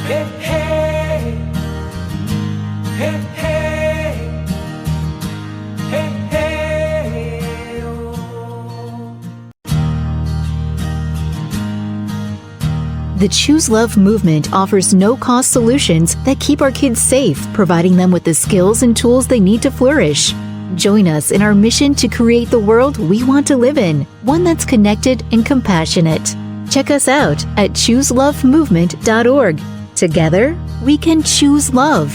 Hey, hey, hey, hey, hey, hey, oh. The Choose Love movement offers no-cost solutions that keep our kids safe, providing them with the skills and tools they need to flourish. Join us in our mission to create the world we want to live in, one that's connected and compassionate. Check us out at chooselovemovement.org. Together, we can choose love.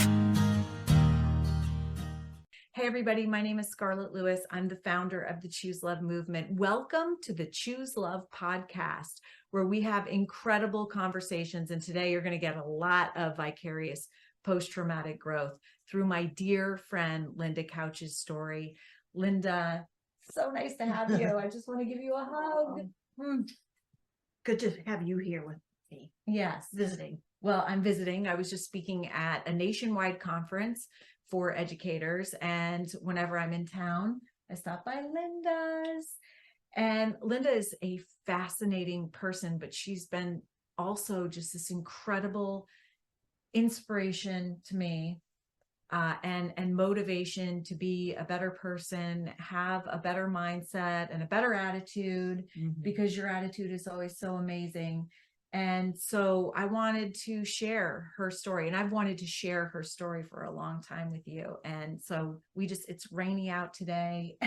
Hey everybody, my name is Scarlett Lewis. I'm the founder of the Choose Love movement. Welcome to the Choose Love podcast, where we have incredible conversations. And today you're going to get a lot of vicarious post-traumatic growth through my dear friend, Linda Couch's story. Linda, so nice to have you. I just want to give you a hug. Good to have you here with me. Yes. Visiting. Well, I'm visiting. I was just speaking at a nationwide conference for educators. And whenever I'm in town, I stop by Linda's. And Linda is a fascinating person, but she's been also just this incredible inspiration to me, and motivation to be a better person, have a better mindset and a better attitude, because your attitude is always so amazing. And so I wanted to share her story, and I've wanted to share her story for a long time with you. And so it's rainy out today.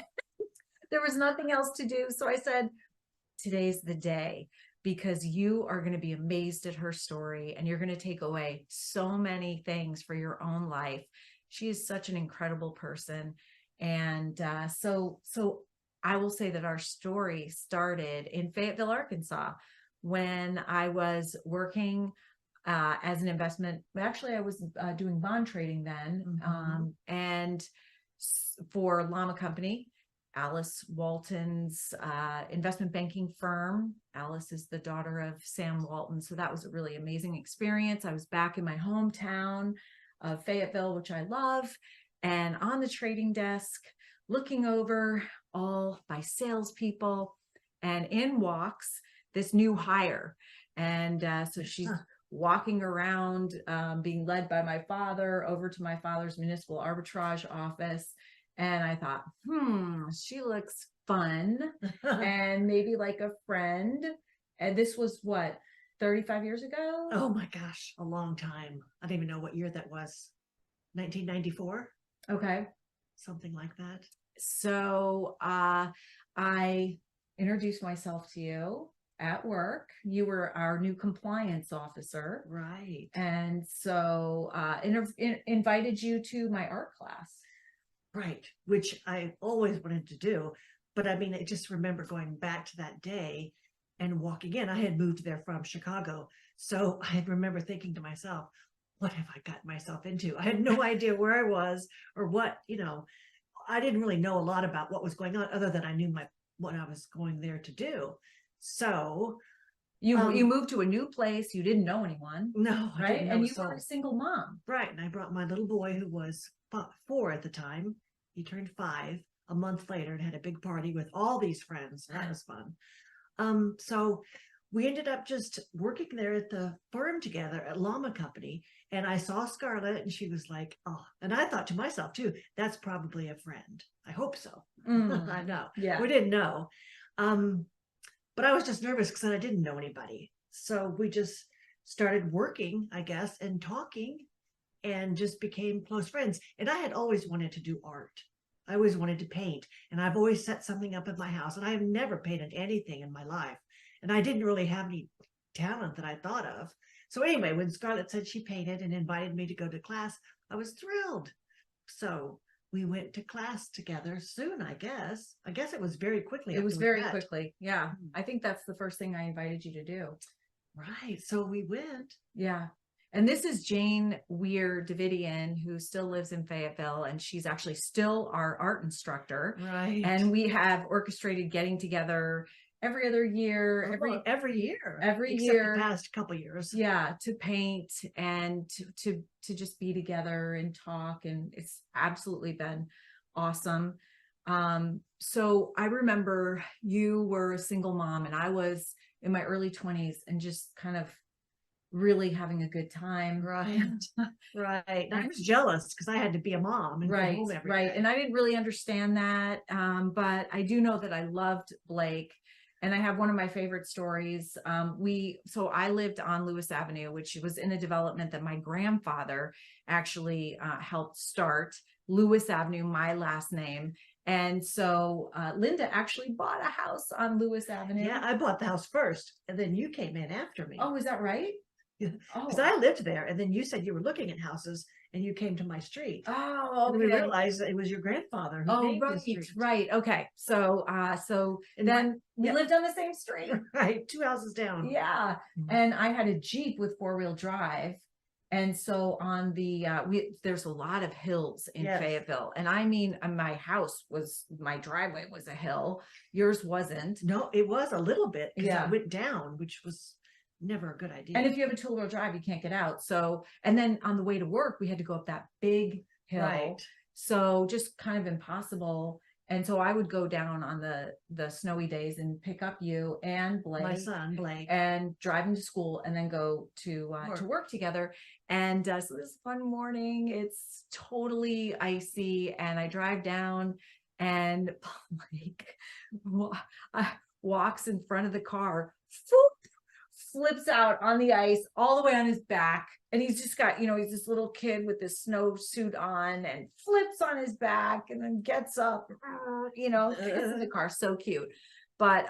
There was nothing else to do. So I said, today's the day, because you are going to be amazed at her story and you're going to take away so many things for your own life. She is such an incredible person. And so I will say that our story started in Fayetteville, Arkansas, when I was working as an investment. Actually, I was doing bond trading then, and for Llama Company, Alice Walton's investment banking firm. Alice is the daughter of Sam Walton. So that was a really amazing experience. I was back in my hometown of Fayetteville, which I love, and on the trading desk, looking over all my salespeople, and in walks this new hire. And so she's walking around, being led by my father over to my father's municipal arbitrage office. And I thought, she looks fun and maybe like a friend. And this was what, 35 years ago? Oh my gosh, a long time. I don't even know what year that was. 1994? Okay. Something like that. So I introduced myself to you at work. You were our new compliance officer. Right. And so invited you to my art class. Right, which I always wanted to do. But I mean, I just remember going back to that day and walking in. I had moved there from Chicago. So I remember thinking to myself, what have I gotten myself into? I had no idea where I was or what, I didn't really know a lot about what was going on, other than I knew what I was going there to do. So you moved to a new place. You didn't know anyone. No, right? And you were a single mom. Right. And I brought my little boy, who was 4 at the time. He turned 5 a month later and had a big party with all these friends. That was fun. So we ended up just working there at the firm together at Llama Company. And I saw Scarlett and she was like, oh, and I thought to myself too, that's probably a friend. I hope so. I know. Yeah. We didn't know. But I was just nervous because I didn't know anybody. So we just started working, I guess, and talking, and just became close friends. And I had always wanted to do art. I always wanted to paint. And I've always set something up in my house. And I have never painted anything in my life. And I didn't really have any talent that I thought of. So anyway, when Scarlett said she painted and invited me to go to class, I was thrilled. So we went to class together soon, I guess. I guess it was very quickly. It was very quickly. Yeah. I think that's the first thing I invited you to do. Right. So we went. Yeah. And this is Jane Weir Davidian, who still lives in Fayetteville, and she's actually still our art instructor. Right. And we have orchestrated getting together every other year, every year, except the past couple years. Yeah, to paint and to just be together and talk, and it's absolutely been awesome. So I remember you were a single mom and I was in my early 20s, and just kind of really having a good time. Right. And- Right. And I was jealous because I had to be a mom and go right, home every right. day. And I didn't really understand that. But I do know that I loved Blake. And I have one of my favorite stories. So I lived on Lewis Avenue, which was in a development that my grandfather actually helped start. Lewis Avenue, my last name. And so Linda actually bought a house on Lewis Avenue. Yeah, I bought the house first, and then you came in after me. Oh, is that right? Because I lived there, and then you said you were looking at houses, and you came to my street. Oh, And okay. we realized that it was your grandfather who Oh, named the right, street. right. Okay. So, And then we yeah. lived on the same street. Right, 2 houses down. Yeah. Mhm. And I had a Jeep with 4-wheel drive. And so on the, there's a lot of hills in Yes. Fayetteville. And I mean, my driveway was a hill. Yours wasn't. No, it was a little bit because Yeah. it went down, which was never a good idea. And if you have a 2-wheel drive, you can't get out. So, and then on the way to work, we had to go up that big hill. Right. So just kind of impossible. And so I would go down on the snowy days and pick up you and Blake, My son, Blake. and drive him to school and then go to work together. And so this one morning, it's totally icy and I drive down and Blake walks in front of the car, flips out on the ice all the way on his back. And he's just got, he's this little kid with this snowsuit on and flips on his back and then gets up, gets in the car. So cute. But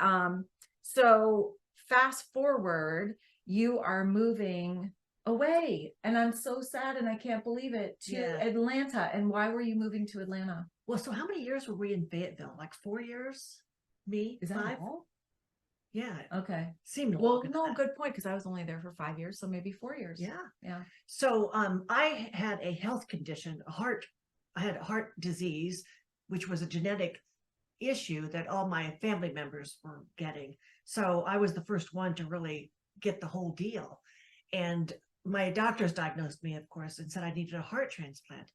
so fast forward, you are moving away. And I'm so sad and I can't believe it, to Atlanta. And why were you moving to Atlanta? Well, so how many years were we in Fayetteville? Like 4 years? Me? Is that 5? all? Yeah. Okay. Seemed Well, longer than no, that. good point, because I was only there for 5 years, so maybe 4 years. Yeah. Yeah. So I had a health condition, I had heart disease, which was a genetic issue that all my family members were getting. So I was the first one to really get the whole deal. And my doctors diagnosed me, of course, and said I needed a heart transplant.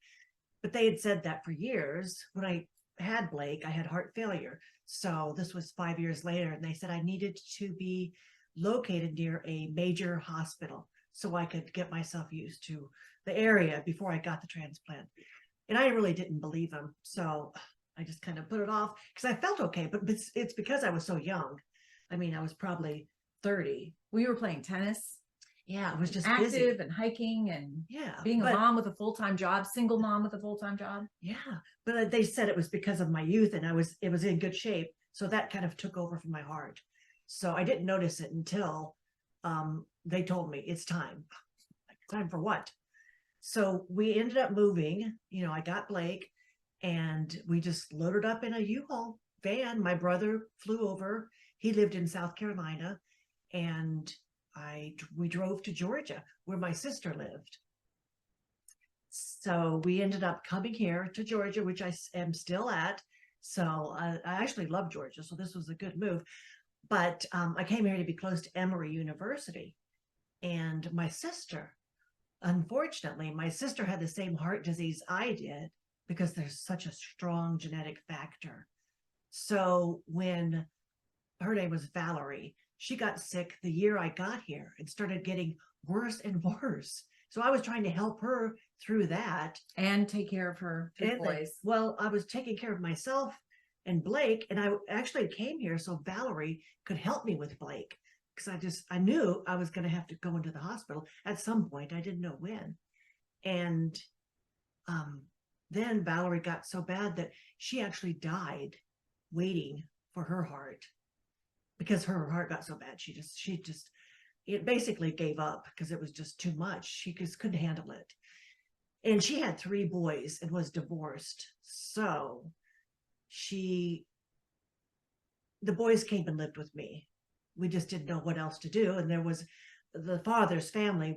But they had said that for years. When I had Blake, I had heart failure. So this was 5 years later, and they said I needed to be located near a major hospital so I could get myself used to the area before I got the transplant. And I really didn't believe them. So I just kind of put it off because I felt okay, but it's because I was so young. I mean, I was probably 30. We were playing tennis. Yeah, I was just active busy. and hiking and Yeah, being a mom with a full-time job, single mom with a full-time job. Yeah, but they said it was because of my youth and it was in good shape. So that kind of took over from my heart. So I didn't notice it until they told me it's time. Time for what? So we ended up moving. I got Blake and we just loaded up in a U-Haul van. My brother flew over. He lived in South Carolina, and we drove to Georgia where my sister lived. So we ended up coming here to Georgia, which I am still at. So I actually love Georgia. So this was a good move. But I came here to be close to Emory University. And my sister, unfortunately, my sister had the same heart disease I did because there's such a strong genetic factor. So when her name was Valerie, she got sick the year I got here and started getting worse and worse. So I was trying to help her through that. And take care of her boys. Well, I was taking care of myself and Blake, and I actually came here so Valerie could help me with Blake, because I knew I was going to have to go into the hospital at some point. I didn't know when. And then Valerie got so bad that she actually died waiting for her heart, because her heart got so bad. It basically gave up because it was just too much. She just couldn't handle it. And she had 3 boys and was divorced. So the boys came and lived with me. We just didn't know what else to do. And there was the father's family,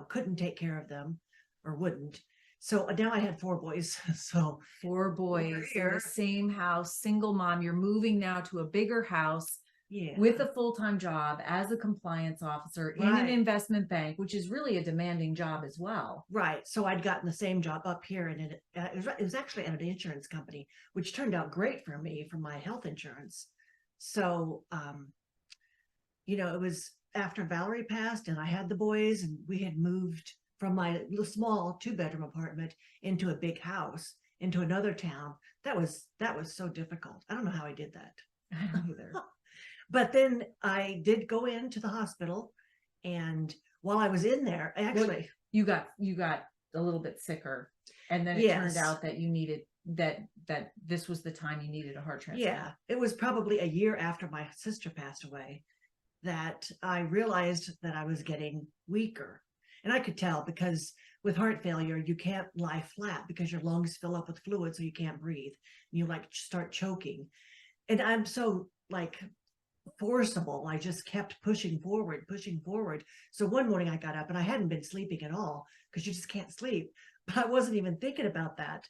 couldn't take care of them or wouldn't. So now I had 4 boys. So 4 boys in the same house, single mom. You're moving now to a bigger house. Yeah. With a full-time job as a compliance officer in an investment bank, which is really a demanding job as well. Right. So I'd gotten the same job up here, and it was actually at an insurance company, which turned out great for me for my health insurance. So, it was after Valerie passed and I had the boys, and we had moved from my little small 2-bedroom apartment into a big house, into another town. That was so difficult. I don't know how I did that either. But then I did go into the hospital, and while I was in there, actually, you got a little bit sicker, and then it turned out that you needed that this was the time you needed a heart transplant. Yeah, it was probably a year after my sister passed away that I realized that I was getting weaker. And I could tell, because with heart failure, you can't lie flat because your lungs fill up with fluid, so you can't breathe. You like start choking. And I'm so like forcible. I just kept pushing forward. So one morning I got up, and I hadn't been sleeping at all, because you just can't sleep. But I wasn't even thinking about that,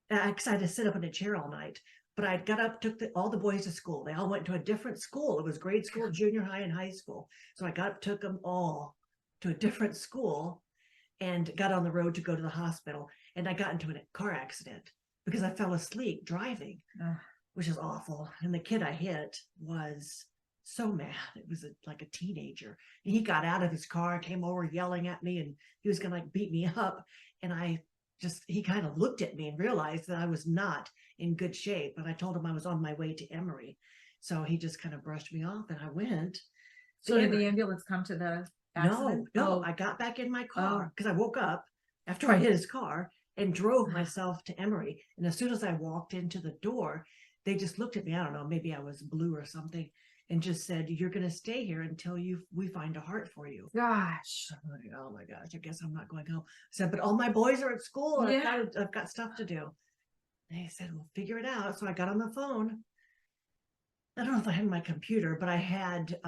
because I had to sit up in a chair all night. But I got up, took all the boys to school. They all went to a different school. It was grade school, junior high, and high school. So I got up, took them all to a different school, and got on the road to go to the hospital. And I got into a car accident because I fell asleep driving, which is awful. And the kid I hit was so mad. It was like a teenager. And he got out of his car, came over yelling at me, and he was going to like beat me up. And he kind of looked at me and realized that I was not in good shape. And I told him I was on my way to Emory. So he just kind of brushed me off, and I went. So did the ambulance come to the accident? No, I got back in my car because I woke up after I hit his car and drove myself to Emory. And as soon as I walked into the door, they just looked at me. I don't know, maybe I was blue or something, and just said, "You're going to stay here until we find a heart for you." Gosh. I'm like, oh my gosh, I guess I'm not going home. I said, but all my boys are at school, and I've got stuff to do. They said, "We'll figure it out." So I got on the phone. I don't know if I had my computer, but I had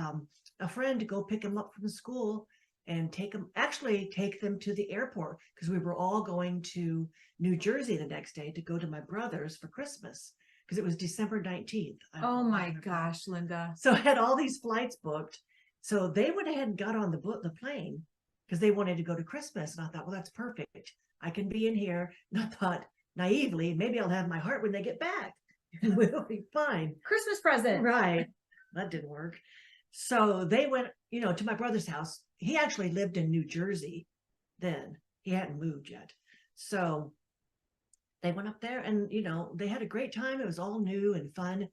a friend go pick them up from school and take them to the airport, because we were all going to New Jersey the next day to go to my brother's for Christmas, because it was December 19th. Oh my gosh, Linda. So I had all these flights booked. So they went ahead and got on the plane because they wanted to go to Christmas. And I thought, well, that's perfect. I can be in here. And I thought naively, maybe I'll have my heart when they get back. We'll be fine. Christmas present. Right. That didn't work. So they went, to my brother's house. He actually lived in New Jersey then. He hadn't moved yet. So they went up there, and, they had a great time. It was all new and fun.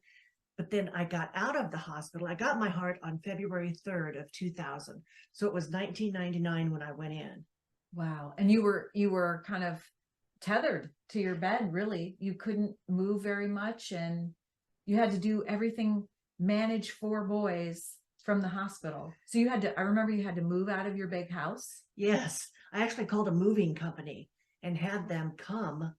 But then I got out of the hospital. I got my heart on February 3rd of 2000. So it was 1999 when I went in. Wow. And you were kind of tethered to your bed, really. You couldn't move very much, and you had to do everything, manage 4 boys from the hospital. So I remember you had to move out of your big house. Yes. I actually called a moving company and had them come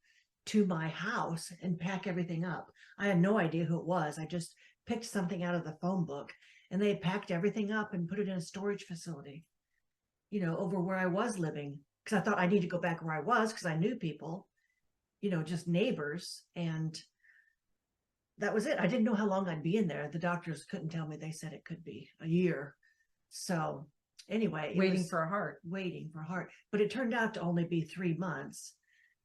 to my house and pack everything up. I had no idea who it was. I just picked something out of the phone book, and they packed everything up and put it in a storage facility, over where I was living. Because I thought I need to go back where I was, because I knew people, just neighbors. And that was it. I didn't know how long I'd be in there. The doctors couldn't tell me. They said it could be a year. So anyway, waiting for a heart. But it turned out to only be 3 months.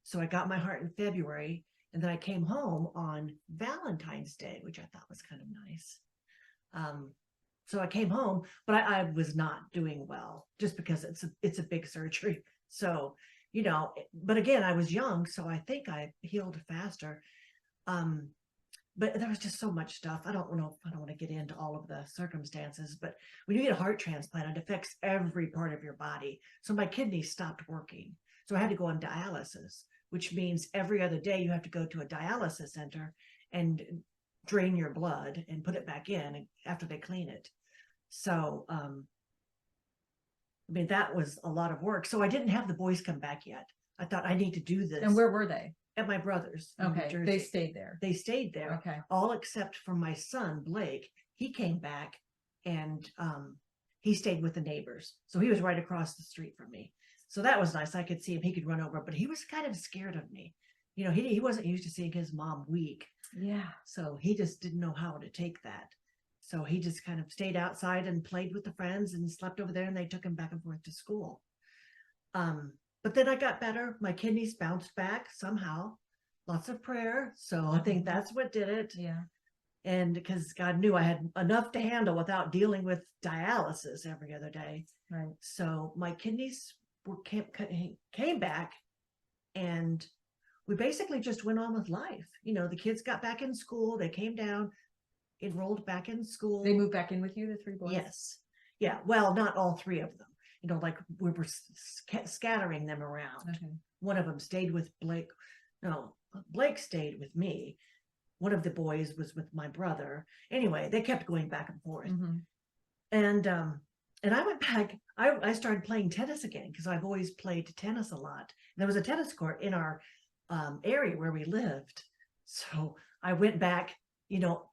So I got my heart in February, and then I came home on Valentine's Day, which I thought was kind of nice. So I came home, but I was not doing well, just because it's a big surgery. So, but again, I was young, so I think I healed faster. But there was just so much stuff. I don't want to get into all of the circumstances, but when you get a heart transplant, it affects every part of your body. So my kidneys stopped working. So I had to go on dialysis, which means every other day you have to go to a dialysis center and drain your blood and put it back in after they clean it. So, that was a lot of work. So I didn't have the boys come back yet. I thought I need to do this. And where were they? At my brother's. Okay. They stayed there. They stayed there. Okay. All except for my son, Blake. He came back, and he stayed with the neighbors. So he was right across the street from me. So that was nice. I could see him. He could run over, but he was kind of scared of me. He wasn't used to seeing his mom weak. Yeah. So he just didn't know how to take that. So he just kind of stayed outside and played with the friends and slept over there, and they took him back and forth to school. But then I got better. My kidneys bounced back somehow. Lots of prayer. So I think that's what did it. Yeah. And because God knew I had enough to handle without dealing with dialysis every other day. Right. So my kidneys came back, and we basically just went on with life. The kids got back in school. They came down, enrolled back in school. They moved back in with you, the 3 boys? Yes. Yeah. Well, not all 3 of them. Like we were scattering them around. Okay. One of them stayed with Blake. No, Blake stayed with me. One of the boys was with my brother. Anyway, they kept going back and forth. Mm-hmm. And I went back. I started playing tennis again because I've always played tennis a lot. And there was a tennis court in our area where we lived. So I went back,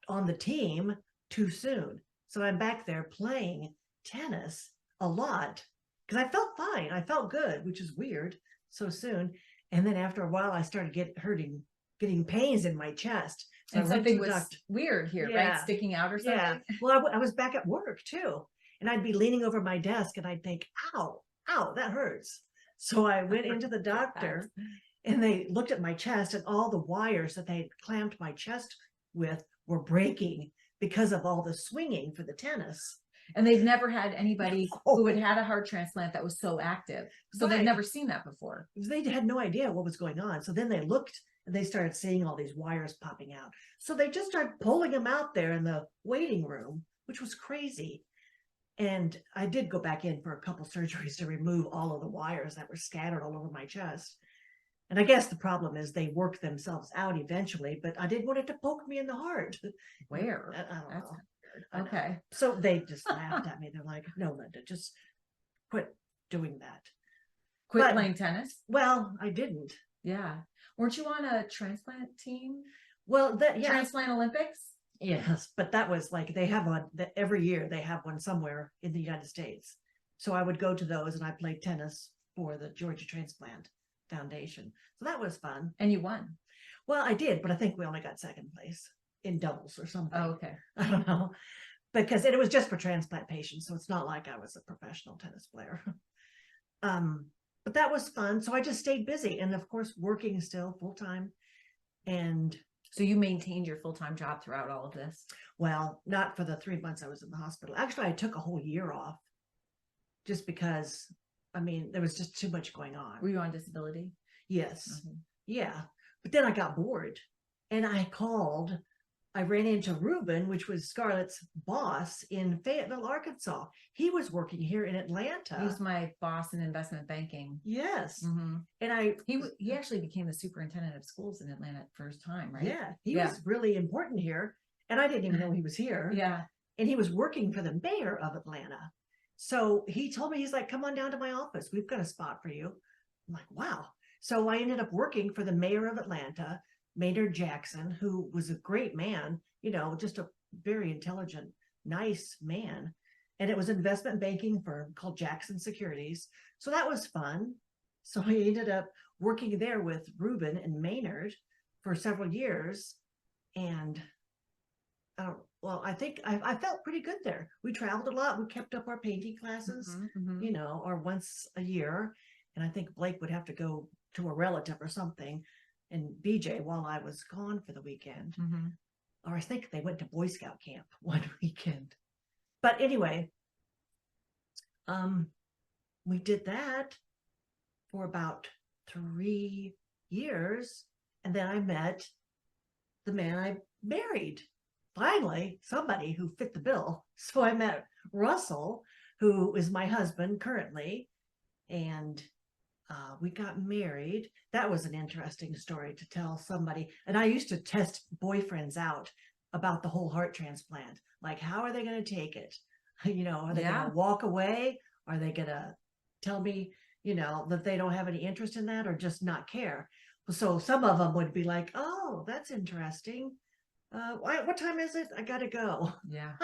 on the team too soon. So I'm back there playing tennis a lot because I felt fine. I felt good, which is weird so soon. And then after a while, I started getting pains in my chest. So And something was weird here, right? Yeah. Sticking out or something? Yeah. Well, I was back at work too. And I'd be leaning over my desk and I'd think, ow, that hurts. So I went into the doctor and they looked at my chest, and all the wires that they had clamped my chest with were breaking because of all the swinging for the tennis. And they've never had anybody Oh. who had had a heart transplant that was so active. So Right. they've never seen that before. They had no idea what was going on. So then they looked and they started seeing all these wires popping out. So they just started pulling them out there in the waiting room, which was crazy. And I did go back in for a couple surgeries to remove all of the wires that were scattered all over my chest. And I guess the problem is they work themselves out eventually, but I didn't want it to poke me in the heart. Where? I don't That's know. kind of weird. I know. Okay. So they just laughed at me. They're like, no, Linda, just quit doing that. Quit But- playing tennis? Well, I didn't. Yeah. Weren't you on a transplant team? Well, yeah. Transplant Olympics? Yes, but that was like they have one every year. They have one somewhere in the United States. So I would go to those, and I played tennis for the Georgia Transplant Foundation. So that was fun. And you won. Well, I did, but I think we only got second place in doubles or something. Oh, okay. I don't know, because it was just for transplant patients, so it's not like I was a professional tennis player. But that was fun. So I just stayed busy, and of course, working still full time. And So you maintained your full-time job throughout all of this? well, not for the 3 months I was in the hospital. Actually, I took a whole year off just because, there was just too much going on. Were you on disability? Yes. Mhm. Yeah. But then I got bored, and I ran into Ruben, which was Scarlett's boss in Fayetteville, Arkansas. He was working here in Atlanta. He was my boss in investment banking. Yes. Mhm. And He actually became the superintendent of schools in Atlanta first time, right? yeah, he Yeah. was really important here. And I didn't even know he was here. Yeah. And he was working for the mayor of Atlanta. So he told me, he's like, come on down to my office. We've got a spot for you. I'm like, wow. So I ended up working for the mayor of Atlanta, Maynard Jackson, who was a great man, just a very intelligent, nice man. And it was an investment banking firm called Jackson Securities. So that was fun. So I ended up working there with Ruben and Maynard for several years. And I think I felt pretty good there. We traveled a lot. We kept up our painting classes, Mhm, mhm. or once a year. And I think Blake would have to go to a relative or something in BJ while I was gone for the weekend. Mhm. Or I think they went to Boy Scout camp one weekend. But anyway, we did that for about 3 years. And then I met the man I married. Finally, somebody who fit the bill. So I met Russell, who is my husband currently, and we got married. That was an interesting story to tell somebody. And I used to test boyfriends out about the whole heart transplant. Like, how are they going to take it? Are they Yeah. going to walk away? Are they going to tell me, that they don't have any interest in that, or just not care? So some of them would be like, oh, that's interesting. What time is it? I got to go. Yeah.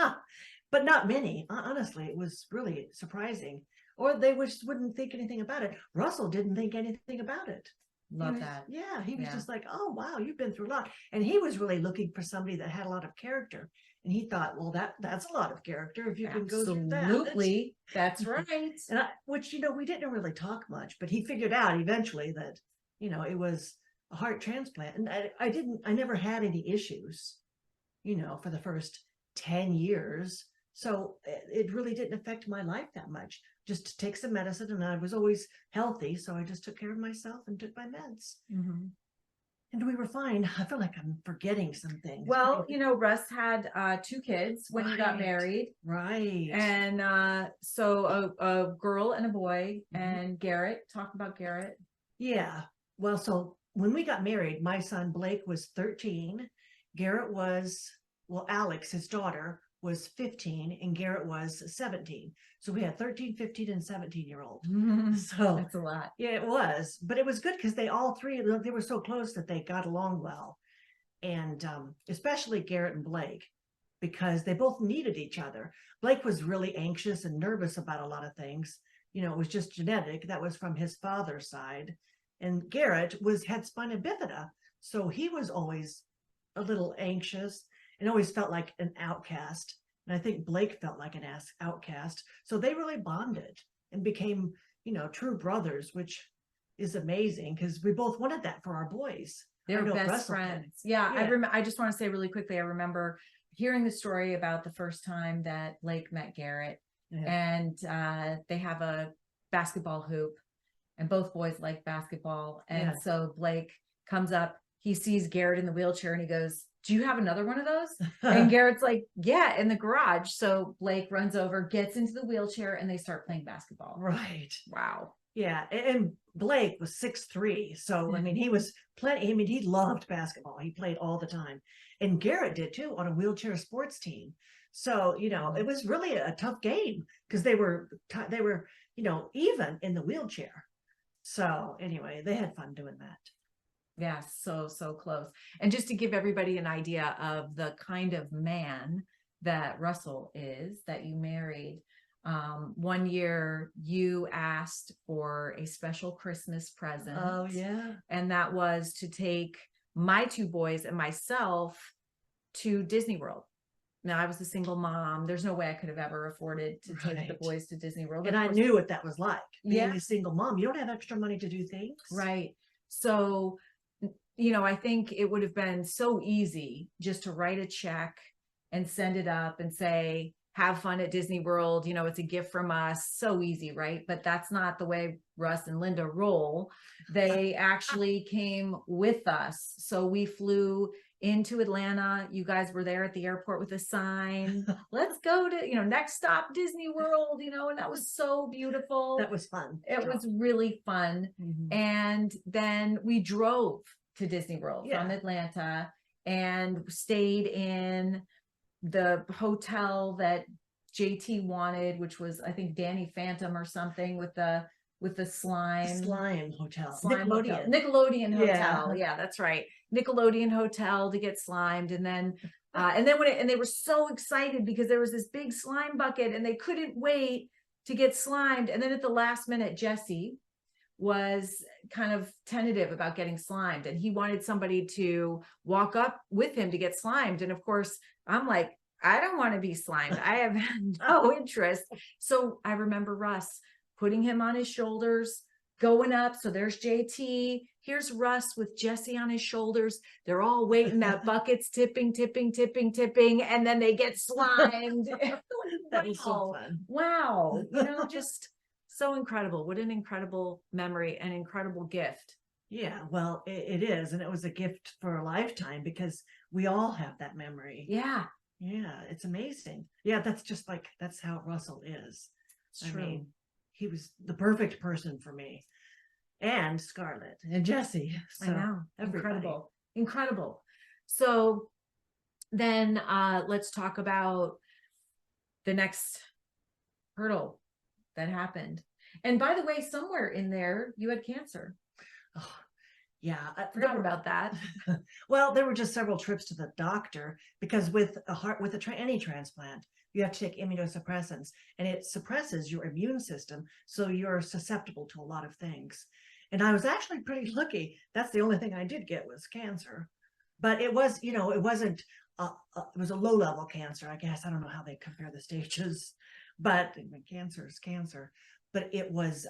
But not many. Honestly, it was really surprising. Or they just wouldn't think anything about it. Russell didn't think anything about it. Love that. Yeah, he was Yeah. just like, oh, wow, you've been through a lot. And he was really looking for somebody that had a lot of character. And he thought, well, that's a lot of character if you can go through that. Absolutely. That's right. And which, we didn't really talk much, but he figured out eventually that, it was a heart transplant. And I never had any issues. for the first 10 years. So it really didn't affect my life that much. Just to take some medicine, and I was always healthy. So I just took care of myself and took my meds. Mm-hmm. And we were fine. I feel like I'm forgetting some things. Well, Russ had 2 kids when you got Right. married. Right. And so a girl and a boy. Mhm. And Garrett, talk about Garrett. Yeah. Well, so when we got married, my son Blake was 13. Garrett was, well, Alex, his daughter, was 15, and Garrett was 17. So we had 13, 15, and 17-year-old. So That's a lot. yeah, it was, but it was good because they all three, they were so close that they got along well. And especially Garrett and Blake, because they both needed each other. Blake was really anxious and nervous about a lot of things. It was just genetic. That was from his father's side. And Garrett had spina bifida. So he was always a little anxious and always felt like an outcast. And I think Blake felt like an outcast. So they really bonded and became, true brothers, which is amazing because we both wanted that for our boys. They're best Russell friends. did. Yeah. I just want to say really quickly, I remember hearing the story about the first time that Blake met Garrett. Yeah. And they have a basketball hoop, and both boys like basketball. And so Blake comes up, he sees Garrett in the wheelchair, and he goes, "Do you have another one of those?" And Garrett's like, "Yeah, in the garage." So Blake runs over, gets into the wheelchair, and they start playing basketball. Right. Wow. Yeah. And Blake was 6'3". So, I mean, he was plenty. I mean, he loved basketball. He played all the time. And Garrett did too, on a wheelchair sports team. So, it was really a tough game because they were, even in the wheelchair. So anyway, they had fun doing that. Yeah, so close. And just to give everybody an idea of the kind of man that Russell is, that you married, one year you asked for a special Christmas present. Oh, yeah. And that was to take my 2 boys and myself to Disney World. Now, I was a single mom. There's no way I could have ever afforded to take the boys to Disney World. And I knew what that was like. Being Yeah. a single mom, you don't have extra money to do things. Right. So, I think it would have been so easy just to write a check and send it up and say, "Have fun at Disney World. It's a gift from us." So easy, right? But that's not the way Russ and Linda roll. They actually came with us. So we flew into Atlanta. You guys were there at the airport with a sign. Let's go to, next stop, Disney World, and that was so beautiful. That was fun. It was really fun. Mhm. And then we drove to Disney World from Atlanta and stayed in the hotel that JT wanted, which was, I think, Danny Phantom or something, with the slime hotel. Nickelodeon hotel. Yeah, that's right. Nickelodeon hotel to get slimed. And then and they were so excited because there was this big slime bucket and they couldn't wait to get slimed. And then at the last minute, Jesse was kind of tentative about getting slimed, and he wanted somebody to walk up with him to get slimed. And of course, I'm like, I don't want to be slimed. I have no interest. So I remember Russ putting him on his shoulders, going up. So there's JT. Here's Russ with Jesse on his shoulders. They're all waiting. That bucket's tipping. And then they get slimed. That was so fun. Wow. Just so incredible. What an incredible memory, an incredible gift. Yeah, well, it is. And it was a gift for a lifetime because we all have that memory. Yeah. Yeah, it's amazing. Yeah, that's how Russell is. It's true. I mean, he was the perfect person for me, and Scarlett and Jesse. So I know. everybody. Incredible. So then let's talk about the next hurdle that happened. And by the way, somewhere in there, you had cancer. Oh, yeah. I forgot about that. Well, there were just several trips to the doctor because with any transplant, you have to take immunosuppressants, and it suppresses your immune system. So you're susceptible to a lot of things. And I was actually pretty lucky. That's the only thing I did get was cancer. But it was, it wasn't, it was a low level cancer, I guess. I don't know how they compare the stages, but cancer is cancer. But it was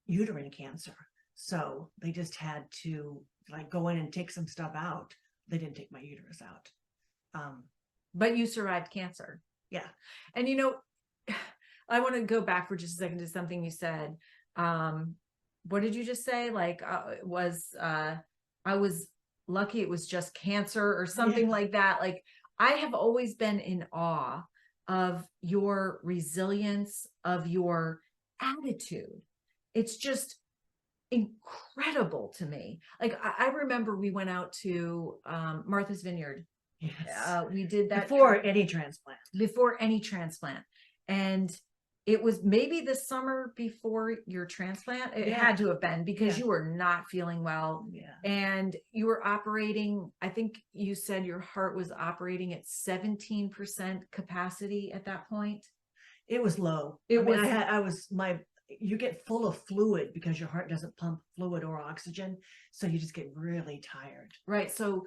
uterine cancer. So they just had to go in and take some stuff out they didn't take my uterus out. But you survived cancer. Yeah. And, I want to go back for just a second to something you said. What did you just say? Like, I was lucky it was just cancer or something like that. Like, I have always been in awe of your resilience, of your attitude. It's just incredible to me. Like, I remember we went out to Martha's Vineyard. Yes. We did that before any transplant. And it was maybe the summer before your transplant. It had to have been, because you were not feeling well. Yeah. And you were operating, I think you said your heart was operating at 17% capacity at that point. It was low. You get full of fluid because your heart doesn't pump fluid or oxygen. So you just get really tired. Right. So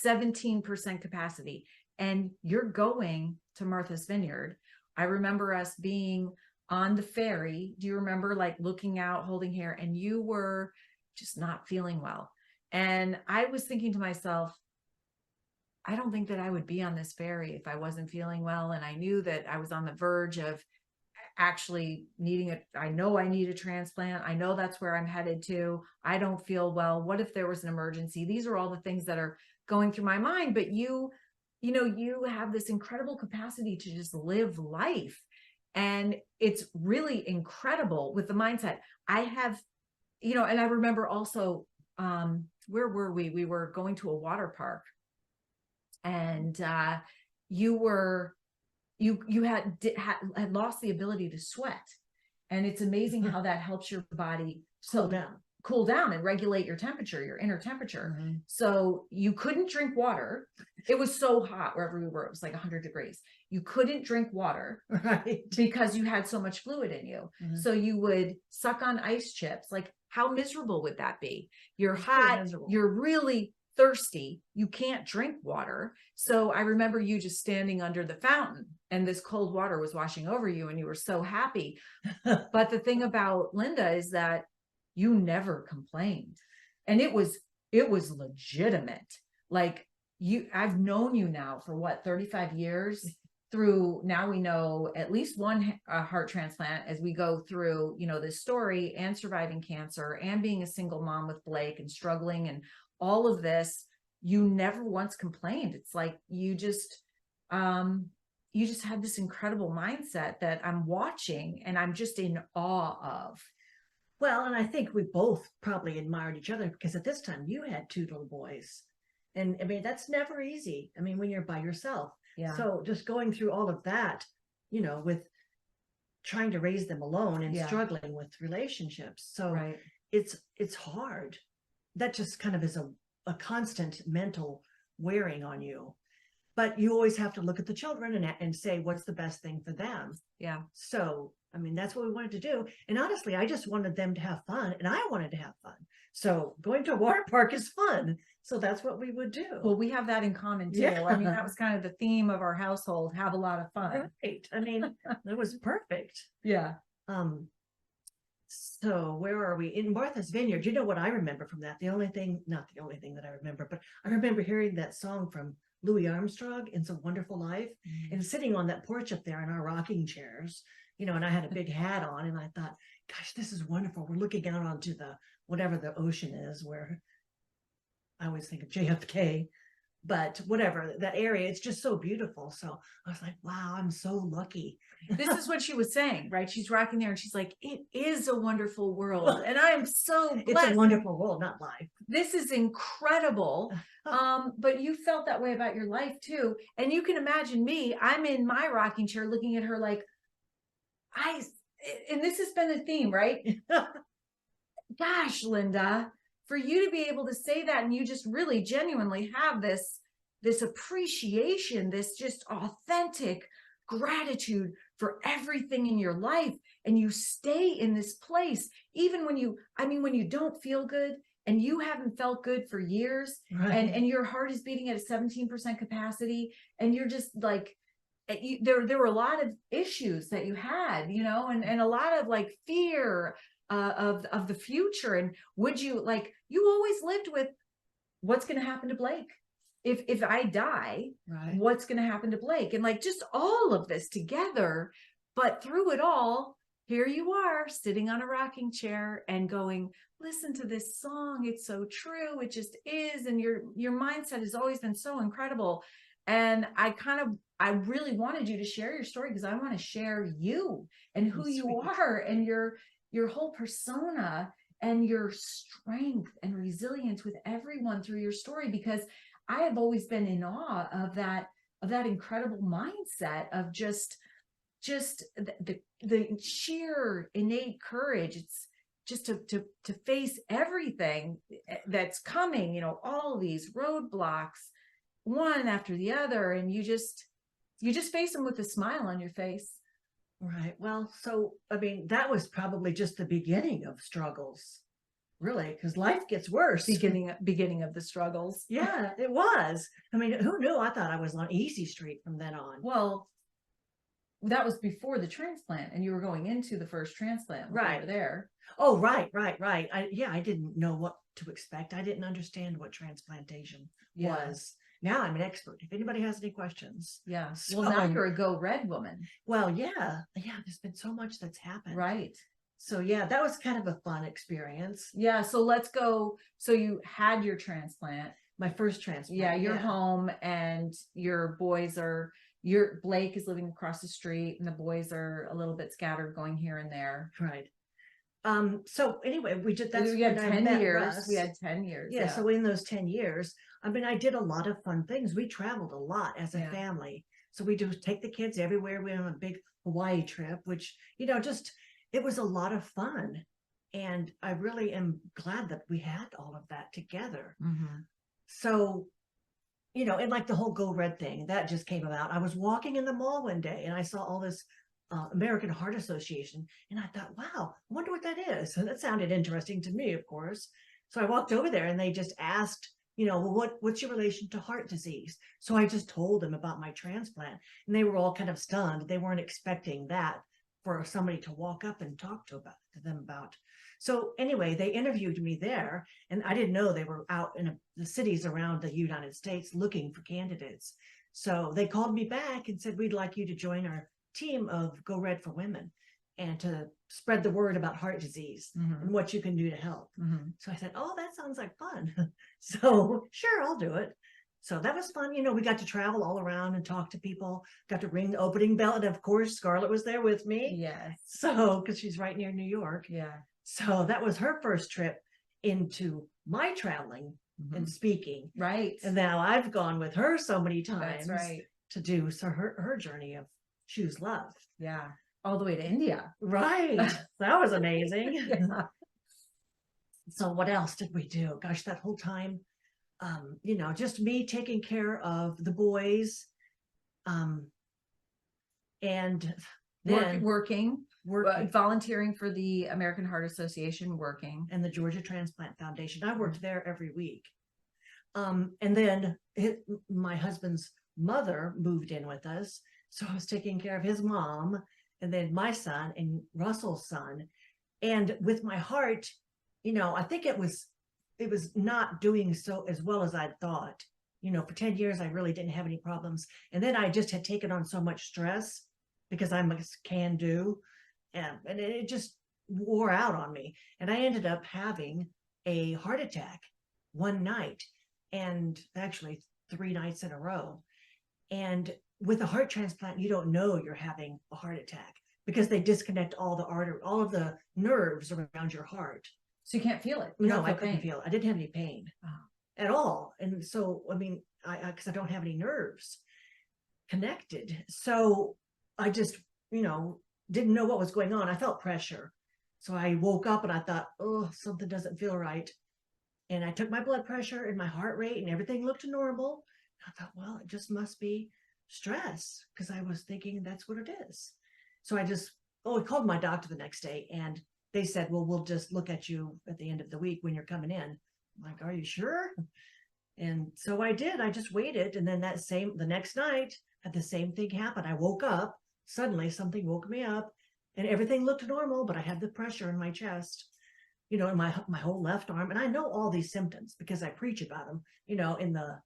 17% capacity, and you're going to Martha's Vineyard. I remember us being on the ferry. Do you remember, like, looking out, holding hair, and you were just not feeling well? And I was thinking to myself, I don't think that I would be on this ferry if I wasn't feeling well. And I knew that I was on the verge of actually needing I know I need a transplant. I know that's where I'm headed to. I don't feel well. What if there was an emergency? These are all the things that are going through my mind. But you have this incredible capacity to just live life. And it's really incredible with the mindset. I have, and I remember also, where were we? We were going to a water park, and you had lost the ability to sweat. And it's amazing how that helps your body cool down and regulate your temperature, your inner temperature. Mm-hmm. So you couldn't drink water. It was so hot wherever we were. It was like 100 degrees. You couldn't drink water, right? Because you had so much fluid in you. Mm-hmm. So you would suck on ice chips. Like, how miserable would that be? You're hot, you're really thirsty, you can't drink water. So I remember you just standing under the fountain, and this cold water was washing over you, and you were so happy. But the thing about Linda is that you never complained, and it was legitimate. Like, I've known you now for 35 years. Through, now we know at least one heart transplant, as we go through, this story, and surviving cancer, and being a single mom with Blake, and struggling, and all of this. You never once complained. It's like you just had this incredible mindset that I'm watching, and I'm just in awe of. Well, and I think we both probably admired each other, because at this time you had 2 little boys. And I mean, that's never easy. I mean, when you're by yourself. Yeah. So just going through all of that, with trying to raise them alone, and struggling with relationships. So it's hard. That just kind of is a constant mental wearing on you. But you always have to look at the children and say, what's the best thing for them? Yeah. So, I mean, that's what we wanted to do. And honestly, I just wanted them to have fun, and I wanted to have fun. So going to a water park is fun. So that's what we would do. Well, we have that in common too. Yeah. I mean, that was kind of the theme of our household, have a lot of fun. Right. I mean, it was perfect. Yeah. So where are we? In Martha's Vineyard. You know what I remember from that? Not the only thing that I remember, but I remember hearing that song from Louis Armstrong, It's a Wonderful Life, and sitting on that porch up there in our rocking chairs, and I had a big hat on, and I thought, gosh, this is wonderful. We're looking out onto whatever the ocean is, where I always think of JFK, but whatever, that area, it's just so beautiful. So I was like, wow, I'm so lucky. This is what she was saying, right? She's rocking there, and she's like, it is a wonderful world. And I am so blessed. It's a wonderful world, not life. This is incredible. But you felt that way about your life too. And you can imagine me, I'm in my rocking chair looking at her like, and this has been a theme, right? Gosh, Linda, for you to be able to say that, and you just really genuinely have this appreciation, this just authentic gratitude for everything in your life, and you stay in this place even when you don't feel good, and you haven't felt good for years, right. and your heart is beating at a 17% capacity, and you're just like, there were a lot of issues that you had, and a lot of like fear of the future. And you always lived with what's going to happen to Blake? if I die, Right. what's going to happen to Blake? And like just all of this together, but through it all, here you are sitting on a rocking chair and going, listen to this song. It's so true. It just is. And your mindset has always been so incredible. And I really wanted you to share your story because I want to share you and who you are and your whole persona and your strength and resilience with everyone through your story, because I have always been in awe of that incredible mindset of just the sheer innate courage. It's just to face everything that's coming, all these roadblocks one after the other, and you just face them with a smile on your face. Right. Well, so I mean, that was probably just the beginning of struggles, really, because life gets worse. Beginning of the struggles. Yeah, it was. I mean, who knew? I thought I was on easy street from then on. Well, that was before the transplant, and you were going into the first transplant when you were there. Oh, right. I didn't know what to expect. I didn't understand what transplantation was. Now I'm an expert. If anybody has any questions. Yeah. So, well, now you're a Go Red woman. Well, yeah. There's been so much that's happened. Right. So yeah, that was kind of a fun experience. Yeah. So let's go. So you had your transplant. My first transplant. Yeah. You're home, and your Blake is living across the street, and the boys are a little bit scattered, going here and there. Right. So anyway, we had 10 years. Russ. We had 10 years. Yeah. So in those 10 years, I mean, I did a lot of fun things. We traveled a lot as a family. So we do take the kids everywhere. We went on a big Hawaii trip, which, it was a lot of fun. And I really am glad that we had all of that together. Mm-hmm. So, and like the whole Go Red thing, that just came about. I was walking in the mall one day and I saw all this American Heart Association. And I thought, wow, I wonder what that is. And that sounded interesting to me, of course. So I walked over there and they just asked, well, what's your relation to heart disease? So I just told them about my transplant, and they were all kind of stunned. They weren't expecting that for somebody to walk up and talk to them about. So anyway, they interviewed me there, and I didn't know they were out in the cities around the United States looking for candidates. So they called me back and said, we'd like you to join our team of Go Red for Women and to spread the word about heart disease and what you can do to help. So I said, oh, that sounds like fun. So sure, I'll do it. So that was fun. We got to travel all around and talk to people, got to ring the opening bell. And of course, Scarlett was there with me. Yes. So, because she's right near New York. Yeah. So that was her first trip into my traveling and speaking. Right. And now I've gone with her so many times. That's right. To do her journey of Choose Love. Yeah. All the way to India. Right. That was amazing. Yeah. So what else did we do? Gosh, that whole time, just me taking care of the boys, and then working, volunteering for the American Heart Association, working, and the Georgia Transplant Foundation. I worked there every week. And then my husband's mother moved in with us. So I was taking care of his mom, and then my son and Russell's son. And with my heart, I think it was not doing so as well as I'd thought. For 10 years, I really didn't have any problems. And then I just had taken on so much stress because I'm a can-do, and it just wore out on me. And I ended up having a heart attack one night, and actually 3 nights in a row. And with a heart transplant, you don't know you're having a heart attack because they disconnect all of the nerves around your heart. So you can't feel it. No, I couldn't feel it. I didn't have any pain at all. And so, I mean, because I don't have any nerves connected. So I just, didn't know what was going on. I felt pressure. So I woke up and I thought, oh, something doesn't feel right. And I took my blood pressure and my heart rate and everything looked normal. I thought, well, it just must be stress, because I was thinking that's what it is. So I called my doctor the next day, and they said, well, we'll just look at you at the end of the week when you're coming in. I'm like, are you sure? And so I did. I just waited. And then the next night, had the same thing happen. I woke up, suddenly something woke me up, and everything looked normal, but I had the pressure in my chest, in my whole left arm. And I know all these symptoms because I preach about them, in the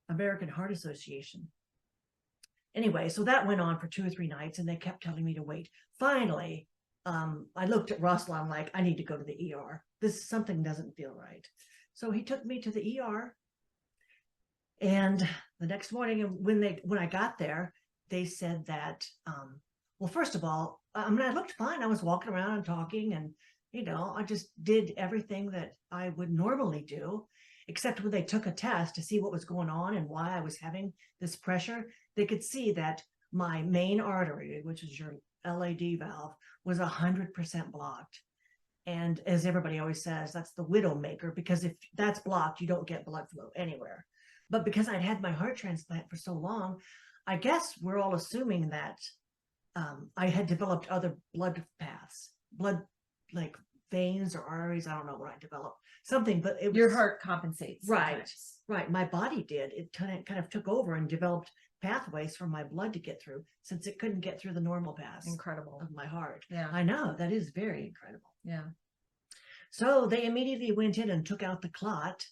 American Heart Association. Anyway, so that went on for 2 or 3 nights, and they kept telling me to wait. Finally, I looked at Russell. I'm like, I need to go to the ER. Something doesn't feel right. So he took me to the ER. And the next morning, when I got there, they said that, well, first of all, I mean, I looked fine. I was walking around and talking, and I just did everything that I would normally do, except when they took a test to see what was going on and why I was having this pressure. They could see that my main artery, which is your LAD valve, was 100% blocked. And as everybody always says, that's the widow maker, because if that's blocked, you don't get blood flow anywhere. But because I'd had my heart transplant for so long, I guess we're all assuming that I had developed other blood paths, like veins or arteries. I don't know what I developed, something, but it was, Your heart compensates. right, sometimes. right. My body did. It kind of took over and developed pathways for my blood to get through, since it couldn't get through the normal paths Incredible. of my heart. Yeah. I know, that is very incredible. Yeah. So they immediately went in and took out the clot.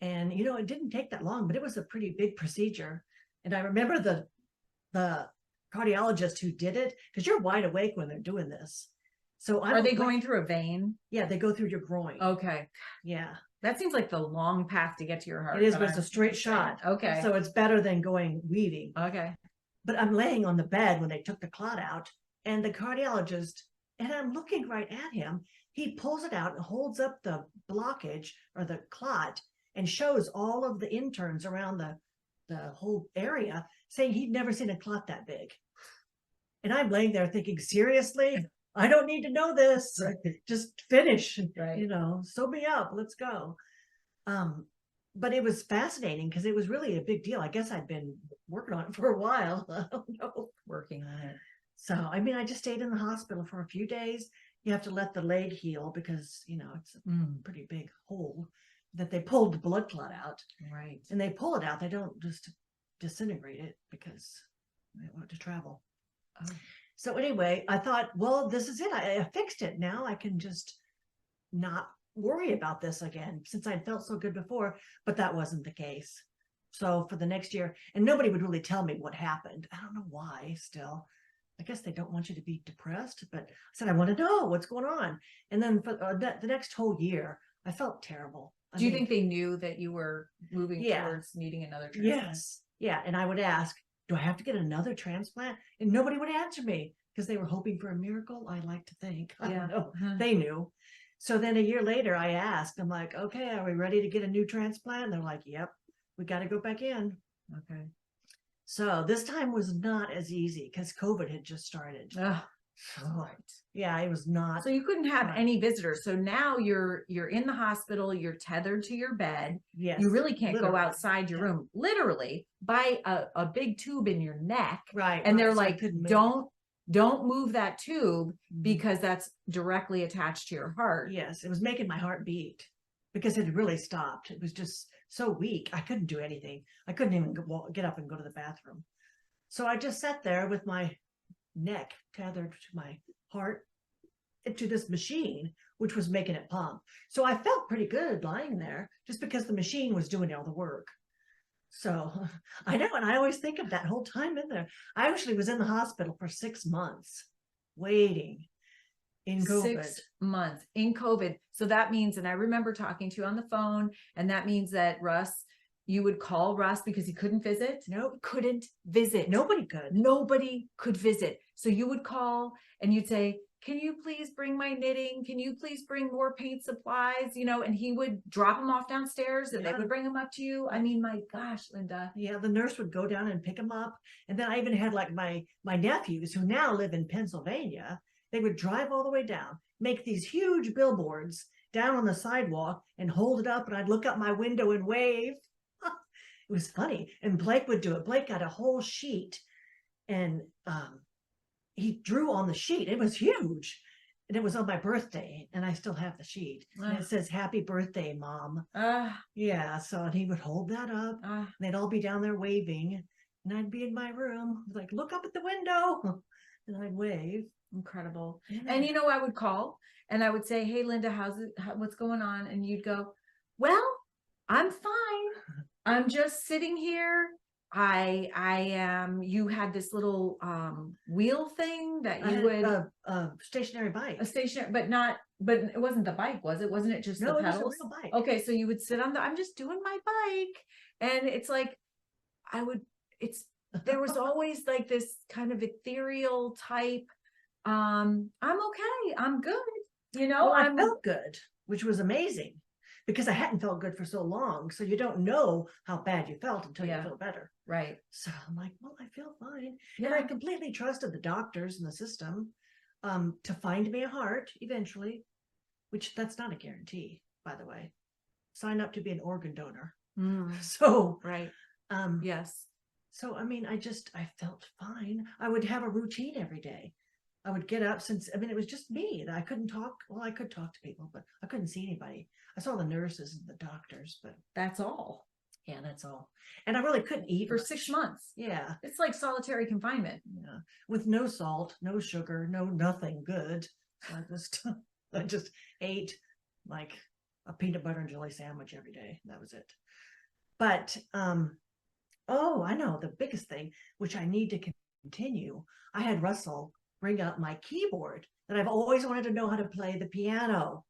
And, it didn't take that long, but it was a pretty big procedure. And I remember the cardiologist who did it, because you're wide awake when they're doing this. So Are they going through a vein? Yeah, they go through your groin. Okay. Yeah. That seems like the long path to get to your heart. It is, but it's a straight shot. Okay. So it's better than going weaving. Okay. But I'm laying on the bed when they took the clot out, and the cardiologist, and I'm looking right at him. He pulls it out and holds up the blockage or the clot and shows all of the interns around the whole area, saying he'd never seen a clot that big. And I'm laying there thinking, seriously, I don't need to know this. Just finish, Right. sew me up. Let's go. But it was fascinating because it was really a big deal. I guess I'd been working on it for a while. I don't know. Working on it. So, I mean, I just stayed in the hospital for a few days. You have to let the leg heal because, it's a pretty big hole that they pulled the blood clot out. Right. And they pull it out. They don't just disintegrate it because they want it to travel. Oh. So anyway, I thought, well, this is it. I fixed it. Now I can just not worry about this again, since I felt so good before. But that wasn't the case. So for the next year, and nobody would really tell me what happened. I don't know why still. I guess they don't want you to be depressed, but I said, I want to know what's going on. And then for the next whole year, I felt terrible. Do you think they knew that you were moving towards needing another transplant? Yes. Yeah. And I would ask, do I have to get another transplant? And nobody would answer me because they were hoping for a miracle. I like to think. I don't know. They knew. So then a year later, I asked, I'm like, okay, are we ready to get a new transplant? And they're like, yep, we got to go back in. Okay. So this time was not as easy because COVID had just started. Oh, right. Yeah, it was not. So you couldn't have any visitors. So now you're in the hospital, you're tethered to your bed. Yes. You really can't literally. go outside your room, literally by a big tube in your neck. Right. And they're so I like, couldn't move. don't move that tube because that's directly attached to your heart. Yes, it was making my heart beat because it had really stopped. It was just so weak. I couldn't do anything. I couldn't even get up and go to the bathroom. So I just sat there with my neck tethered to my heart to this machine, which was making it pump. So I felt pretty good lying there just because the machine was doing all the work. So I know, and I always think of that whole time in there. I actually was in the hospital for 6 months waiting in COVID. 6 months in COVID. So that means, and I remember talking to you on the phone, and that means that you would call Russ because he couldn't visit. Nope. Couldn't visit. Nobody could. Nobody could visit. So you would call and you'd say, can you please bring my knitting? Can you please bring more paint supplies? And he would drop them off downstairs and they would bring them up to you. I mean, my gosh, Linda. Yeah, the nurse would go down and pick them up. And then I even had like my nephews who now live in Pennsylvania. They would drive all the way down, make these huge billboards down on the sidewalk and hold it up. And I'd look out my window and wave. It was funny. And Blake would do it. Blake got a whole sheet and he drew on the sheet. It was huge. And it was on my birthday. And I still have the sheet. And it says, "Happy birthday, Mom." Yeah. So and he would hold that up. And they'd all be down there waving. And I'd be in my room, like, look up at the window. And I'd wave. Incredible. Yeah. And I would call and I would say, hey, Linda, what's going on? And you'd go, well, I'm fine. I'm just sitting here. I am, you had this little wheel thing that I you had would, a stationary bike. a station, but it wasn't the bike, was it? Wasn't it just the No, it was a pedals? real bike. Okay, so you would sit on the, I'm just doing my bike. And it's like, I would, it's, there was always like this kind of ethereal type, I'm okay, I'm good. Well, I I'm felt good, which was amazing because I hadn't felt good for so long. So you don't know how bad you felt until Yeah. you feel better. right. So I'm like, well, I feel fine. Yeah. And I completely trusted the doctors and the system to find me a heart eventually, which that's not a guarantee, by the way. Sign up to be an organ donor. Mm, So, right. um, Yes. so I mean, I felt fine. I would have a routine every day. I would get up since, I mean, it was just me that I couldn't talk. Well, I could talk to people, but I couldn't see anybody. I saw the nurses and the doctors, but That's all yeah, that's all. And I really couldn't eat for much. 6 months. Yeah. It's like solitary confinement. Yeah. With no salt, no sugar, no nothing good. So I just ate like a peanut butter and jelly sandwich every day. That was it. But oh, I know the biggest thing, which I need to continue. I had Russell bring up my keyboard that I've always wanted to know how to play the piano.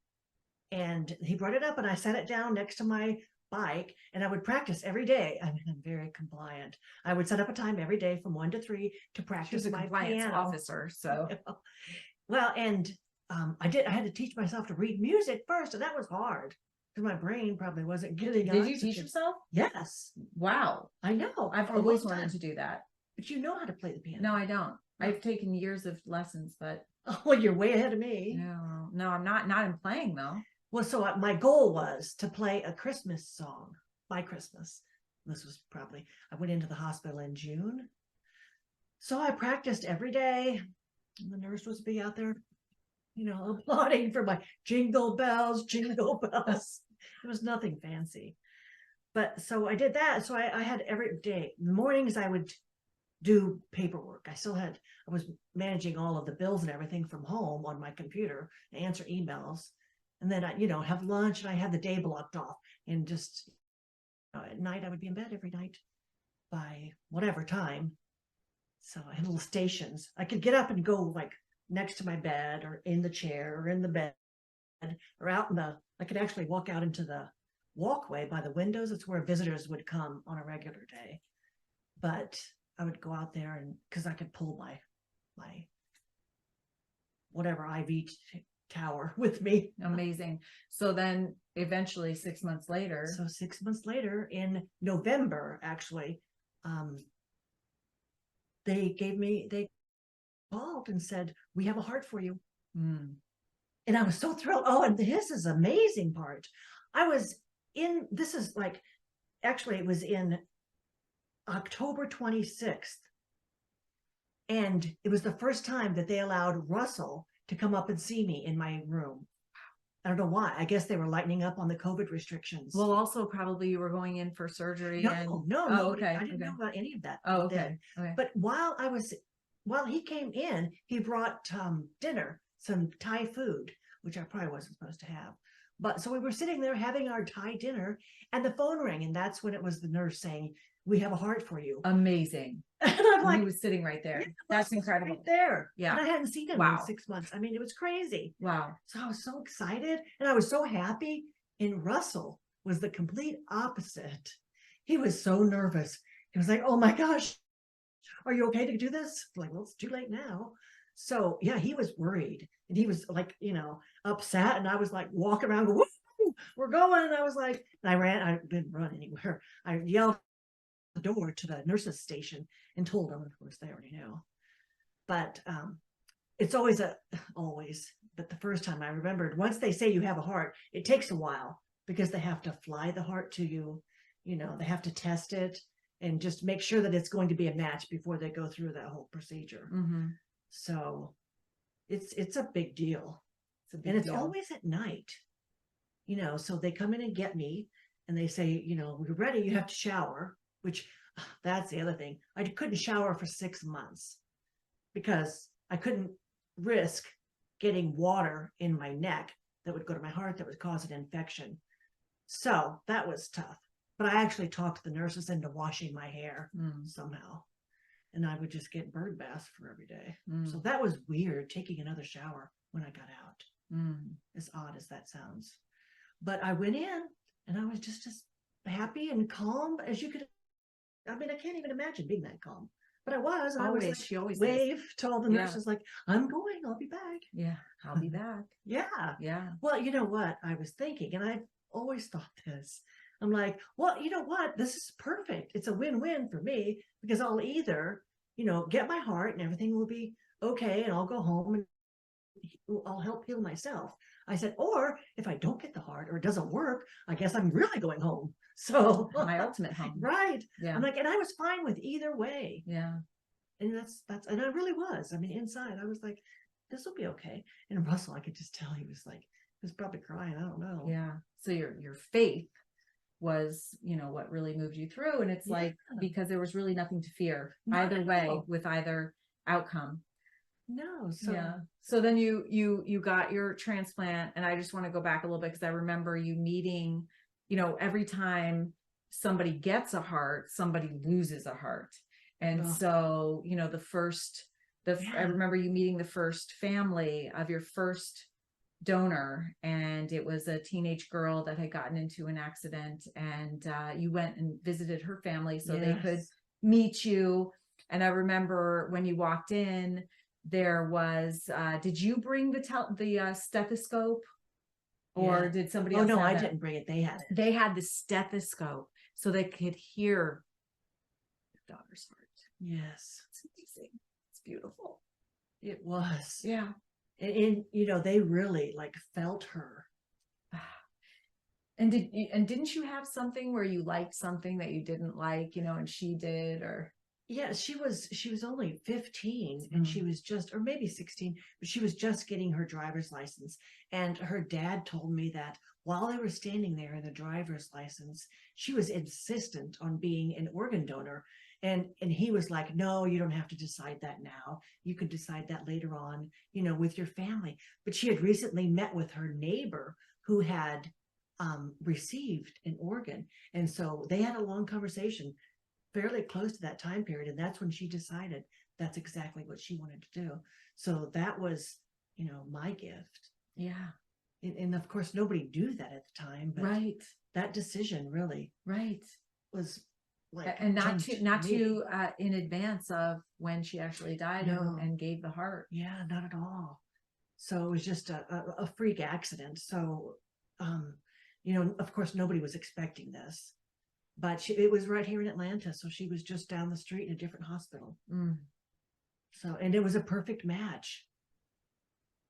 And he brought it up and I set it down next to my bike and I would practice every day. I mean, I'm very compliant. I would set up a time every day from 1 to 3 to practice She's a my compliance piano. officer, so Well, and I had to teach myself to read music first, and that was hard because my brain probably wasn't getting did you oxygen. teach yourself? Yes, Wow. I know. I've for a always long wanted time. to do that. But you know how to play the piano. No, I don't. I've taken years of lessons, but Oh, well, you're way ahead of me. no, I'm not in playing though. Well, so my goal was to play a Christmas song by Christmas. This was probably, I went into the hospital in June. So I practiced every day. And the nurse was be out there, applauding for my jingle bells, jingle bells. It was nothing fancy. But so I did that. So I had every day, in the mornings, I would do paperwork. I was managing all of the bills and everything from home on my computer, answer emails. And then I, have lunch and I had the day blocked off and just at night I would be in bed every night by whatever time. So I had little stations. I could get up and go like next to my bed or in the chair or in the bed or out I could actually walk out into the walkway by the windows. It's where visitors would come on a regular day. But I would go out there and because I could pull my whatever IV tower with me. Amazing. So then eventually 6 months later. So 6 months later in November, actually, they called and said, we have a heart for you. Mm. And I was so thrilled. Oh, and this is amazing part. This is like, actually it was in October 26th. And it was the first time that they allowed Russell to come up and see me in my room. I don't know why. I guess they were lightening up on the COVID restrictions. Well, also probably you were going in for surgery. No, okay. I didn't know about any of that. Oh, then. okay. Okay. But while he came in, he brought dinner, some Thai food, which I probably wasn't supposed to have. But so we were sitting there having our Thai dinner and the phone rang. And that's when it was the nurse saying, we have a heart for you. Amazing. And I'm like, he was sitting right there. Yeah, That's incredible. right there. Yeah. And I hadn't seen him Wow. in 6 months. I mean, it was crazy. Wow. So I was so excited and I was so happy. And Russell was the complete opposite. He was so nervous. He was like, oh my gosh, are you okay to do this? I'm like, well, it's too late now. So yeah, he was worried and he was like, upset. And I was like walking around, going, we're going. And I was like, and I didn't run anywhere. I yelled the door to the nurse's station and told them, of course they already knew. But it's always, but the first time I remembered, once they say you have a heart, it takes a while because they have to fly the heart to you, they have to test it and just make sure that it's going to be a match before they go through that whole procedure. Mm-hmm. So it's a big deal. It's always at night, so they come in and get me and they say, we're ready, you have to shower, which that's the other thing. I couldn't shower for 6 months because I couldn't risk getting water in my neck that would go to my heart that would cause an infection. So that was tough. but I actually talked the nurses into washing my hair Mm. somehow. And I would just get bird baths for every day. Mm. So that was weird, taking another shower when I got out. Mm. As odd as that sounds. But I went in and I was just as happy and calm as you could. I mean, I can't even imagine being that calm. But I was. And I was Always, like, she always is. wave to all the Yeah. nurses, like, I'm going, I'll be back. Yeah, I'll be back. Yeah. Yeah. Well, you know what I was thinking, and I've always thought this. I'm like, well, you know what? This is perfect. It's a win-win for me because I'll either, get my heart and everything will be okay, and I'll go home and I'll help heal myself. I said, or if I don't get the heart or it doesn't work, I guess I'm really going home. So My ultimate home. right. Yeah. I'm like, and I was fine with either way. Yeah. And and I really was. I mean, inside I was like, this will be okay. And Russell, I could just tell he was probably crying. I don't know. Yeah. So your faith was, what really moved you through. And it's like, because there was really nothing to fear either way with either outcome. No. So yeah. So then you got your transplant, and I just want to go back a little bit because I remember you needing, every time somebody gets a heart, somebody loses a heart. And so, I remember you meeting the first family of your first donor, and it was a teenage girl that had gotten into an accident, and you went and visited her family so they could meet you. And I remember when you walked in, there was did you bring the stethoscope, or did somebody else? Oh no, I that? didn't bring it. They had it. They had the stethoscope so they could hear your daughter's heart. Yes, it's amazing. It's beautiful. It was. Yeah. And they really like felt her. And didn't you have something where you liked something that you didn't like, and she did? Or yeah, she was only 15 and she was just, or maybe 16, but she was just getting her driver's license. And her dad told me that while they were standing there in the driver's license, she was insistent on being an organ donor. And he was like, no, you don't have to decide that now. You can decide that later on, with your family. But she had recently met with her neighbor who had received an organ. And so they had a long conversation fairly close to that time period. And that's when she decided that's exactly what she wanted to do. So that was, my gift. Yeah. And of course, nobody knew that at the time. But right. That decision really was like, and not too in advance of when she actually died and gave the heart. Yeah, not at all. So it was just a freak accident. So, of course, nobody was expecting this, but it was right here in Atlanta. So she was just down the street in a different hospital. So, and it was a perfect match.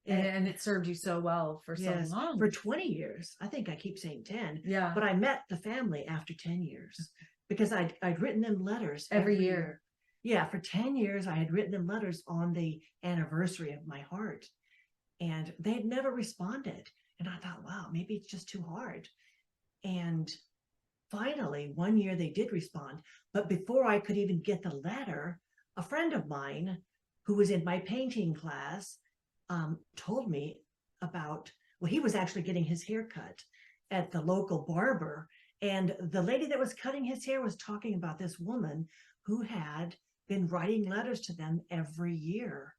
And it served you so well for so long. For 20 years. I think I keep saying 10. Yeah. But I met the family after 10 years because I'd written them letters every year. Yeah, for 10 years, I had written them letters on the anniversary of my heart. And they had never responded. And I thought, wow, maybe it's just too hard. And finally, one year they did respond. But before I could even get the letter, a friend of mine who was in my painting class told me about, well, he was actually getting his hair cut at the local barber. And the lady that was cutting his hair was talking about this woman who had been writing letters to them every year.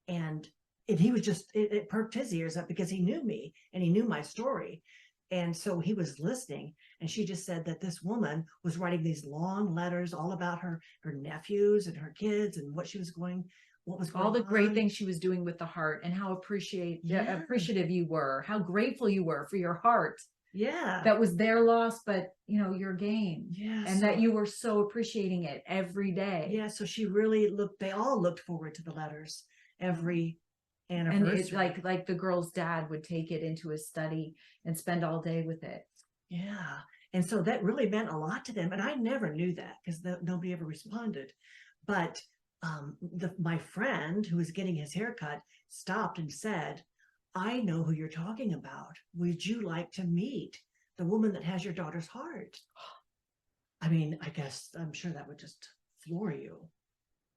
And he was just, it perked his ears up because he knew me and he knew my story. And so he was listening, and she just said that this woman was writing these long letters all about her nephews and her kids and what was going all the on. great things she was doing with the heart, and how appreciative you were, how grateful you were for your heart. Yeah. That was their loss, but your gain. Yeah. And that you were so appreciating it every day. Yeah. So she really they all looked forward to the letters every anniversary. And it's like the girl's dad would take it into his study and spend all day with it. Yeah. And so that really meant a lot to them. And I never knew that because nobody ever responded. But my friend who was getting his haircut stopped and said, I know who you're talking about. Would you like to meet the woman that has your daughter's heart? I mean, I'm sure that would just floor you.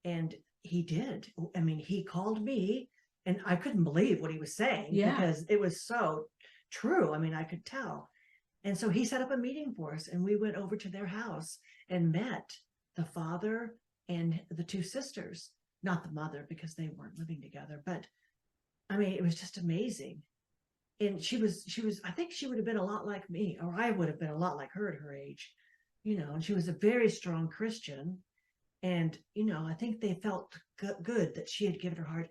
And he did. I mean, he called me and I couldn't believe what he was saying because it was so true. I mean, I could tell. And so he set up a meeting for us, and we went over to their house and met the father and the two sisters, not the mother because they weren't living together. But I mean, it was just amazing. And she was, I think she would have been a lot like me, or I would have been a lot like her at her age, and she was a very strong Christian. And, I think they felt good that she had given her heart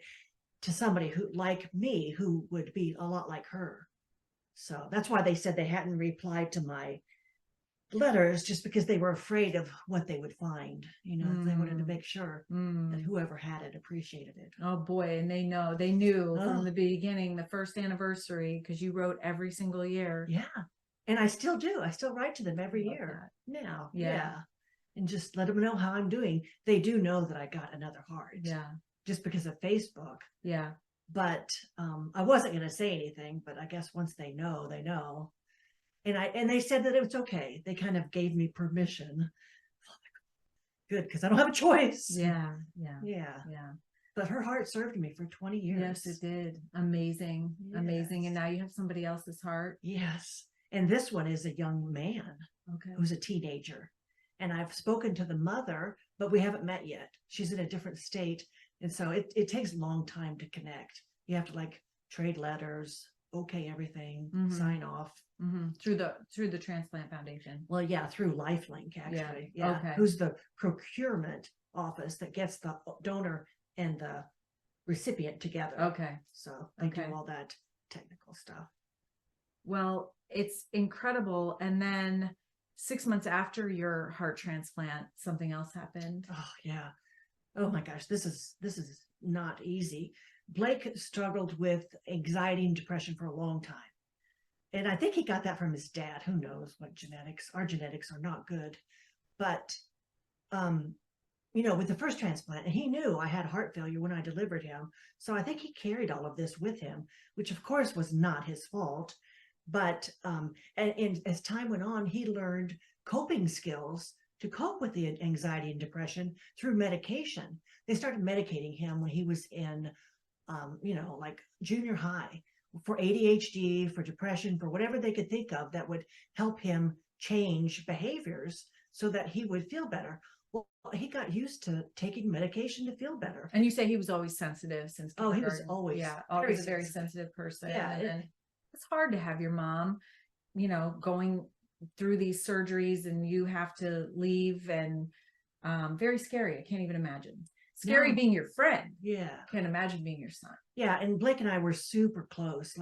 to somebody who, like me, who would be a lot like her. So that's why they said they hadn't replied to my letters, just because they were afraid of what they would find. They wanted to make sure that whoever had it appreciated it. Oh boy. And they knew Oh. from the beginning, the first anniversary, because you wrote every single year. Yeah. And I still do. I still write to them every year now. Yeah. And just let them know how I'm doing. They do know that I got another heart. Yeah. Just because of Facebook. Yeah. But I wasn't going to say anything, but I guess once they know, they know. And they said that it was okay. They kind of gave me permission. Good, because I don't have a choice. Yeah. But her heart served me for 20 years. Yes, it did. Amazing. Amazing. And now you have somebody else's heart. Yes. And this one is a young man Okay. who's a teenager. And I've spoken to the mother, but we haven't met yet. She's in a different state. And so it takes a long time to connect. You have to trade letters, okay, everything, sign off. Through the Transplant Foundation. Well, yeah, through Lifelink, actually. Yeah. Okay. Who's the procurement office that gets the donor and the recipient together. Okay. So they do all that technical stuff. Well, it's incredible. And then 6 months after your heart transplant, something else happened. Oh yeah. Oh my gosh, this is not easy. Blake struggled with anxiety and depression for a long time. And I think he got that from his dad. Who knows what genetics? Our genetics are not good. But with the first transplant, and he knew I had heart failure when I delivered him. So I think he carried all of this with him, which of course was not his fault. But and as time went on, he learned coping skills to cope with the anxiety and depression through medication. They started medicating him when he was in, junior high, for ADHD, for depression, for whatever they could think of that would help him change behaviors so that he would feel better. Well, he got used to taking medication to feel better. And you say he was always sensitive since he was always always a very sensitive person. Yeah, and it's hard to have your mom, going through these surgeries and you have to leave, and very scary. I can't even imagine. Scary being your friend. Yeah. Can't imagine being your son. Yeah. And Blake and I were super close.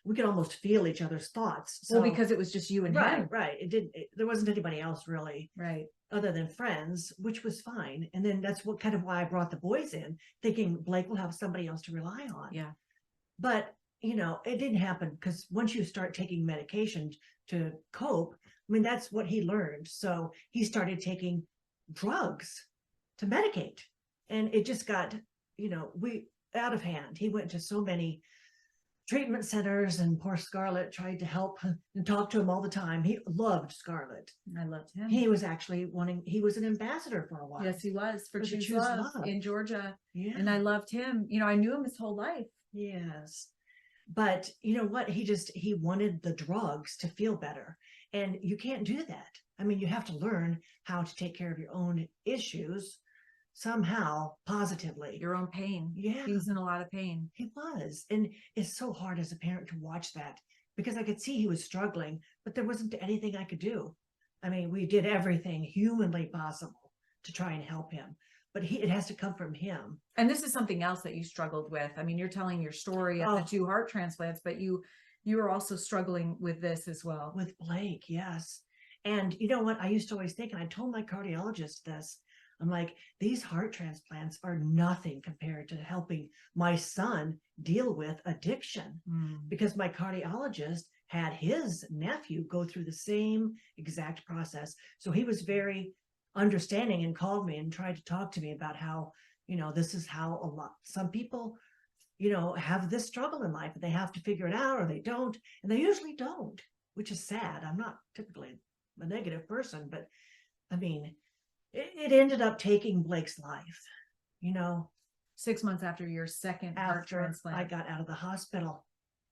We could almost feel each other's thoughts. So, well, because it was just you and him. Right. There wasn't anybody else really. Right. Other than friends, which was fine. And then that's why I brought the boys in, thinking Blake will have somebody else to rely on. Yeah. But, it didn't happen, because once you start taking medication to cope, that's what he learned. So he started taking drugs to medicate. And it just got, out of hand. He went to so many treatment centers, and poor Scarlett tried to help and talk to him all the time. He loved Scarlett. I loved him. He was actually he was an ambassador for a while. Yes, he was for Choose Love in Georgia. Yeah. And I loved him. I knew him his whole life. Yes. But you know what? He wanted the drugs to feel better. And you can't do that. You have to learn how to take care of your own issues somehow positively. Your own pain. Yeah. He was in a lot of pain. He was. And it's so hard as a parent to watch that, because I could see he was struggling, but there wasn't anything I could do. We did everything humanly possible to try and help him, but it has to come from him. And this is something else that you struggled with. You're telling your story of the 2 heart transplants, but you were also struggling with this as well. With Blake, yes. And you know what? I used to always think, and I told my cardiologist this, I'm like, these heart transplants are nothing compared to helping my son deal with addiction. Because my cardiologist had his nephew go through the same exact process. So he was very understanding and called me and tried to talk to me about how, this is how some people, have this struggle in life, and they have to figure it out, or they don't. And they usually don't, which is sad. I'm not typically a negative person, but it ended up taking Blake's life, 6 months after your second heart transplant. I got out of the hospital,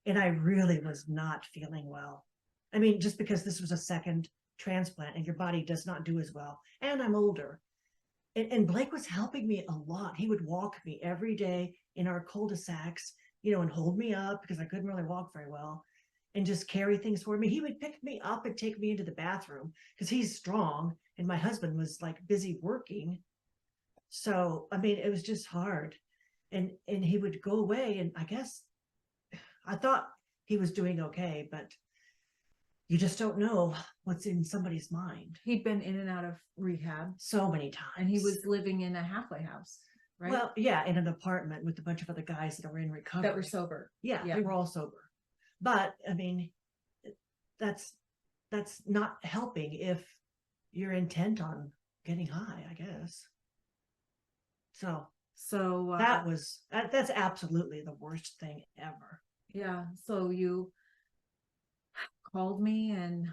and I really was not feeling well. I mean, just because this was a second transplant and your body does not do as well. And I'm older. And Blake was helping me a lot. He would walk me every day in our cul-de-sacs, and hold me up because I couldn't really walk very well, and just carry things for me. He would pick me up and take me into the bathroom because he's strong. And my husband was like busy working. So, I mean, it was just hard. And he would go away. And I guess I thought he was doing okay, but you just don't know what's in somebody's mind. He'd been in and out of rehab So many times. and he was living in a halfway house, right? Well, yeah, in an apartment with a bunch of other guys that are in recovery. That were sober. Yeah, Yeah. they were all sober. But I mean, that's not helping if you're intent on getting high, I guess. So So that's absolutely the worst thing ever. yeah. So you called me and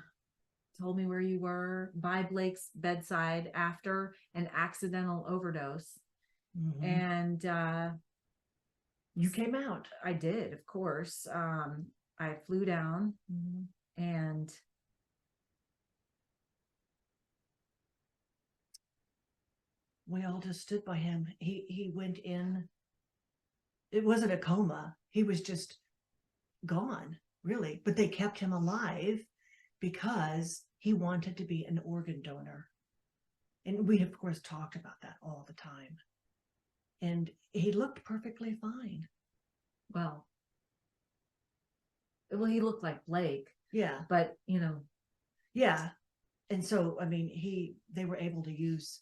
told me where you were by Blake's bedside after an accidental overdose. Mhm. And You came out. I did, of course. I flew down and We all just stood by him. He went in. It wasn't a coma. He was just gone, really. But they kept him alive because he wanted to be an organ donor. And we, of course, talked about that all the time. And he looked perfectly fine. well, he looked like Blake, Yeah. but Yeah. And so, I mean, they were able to use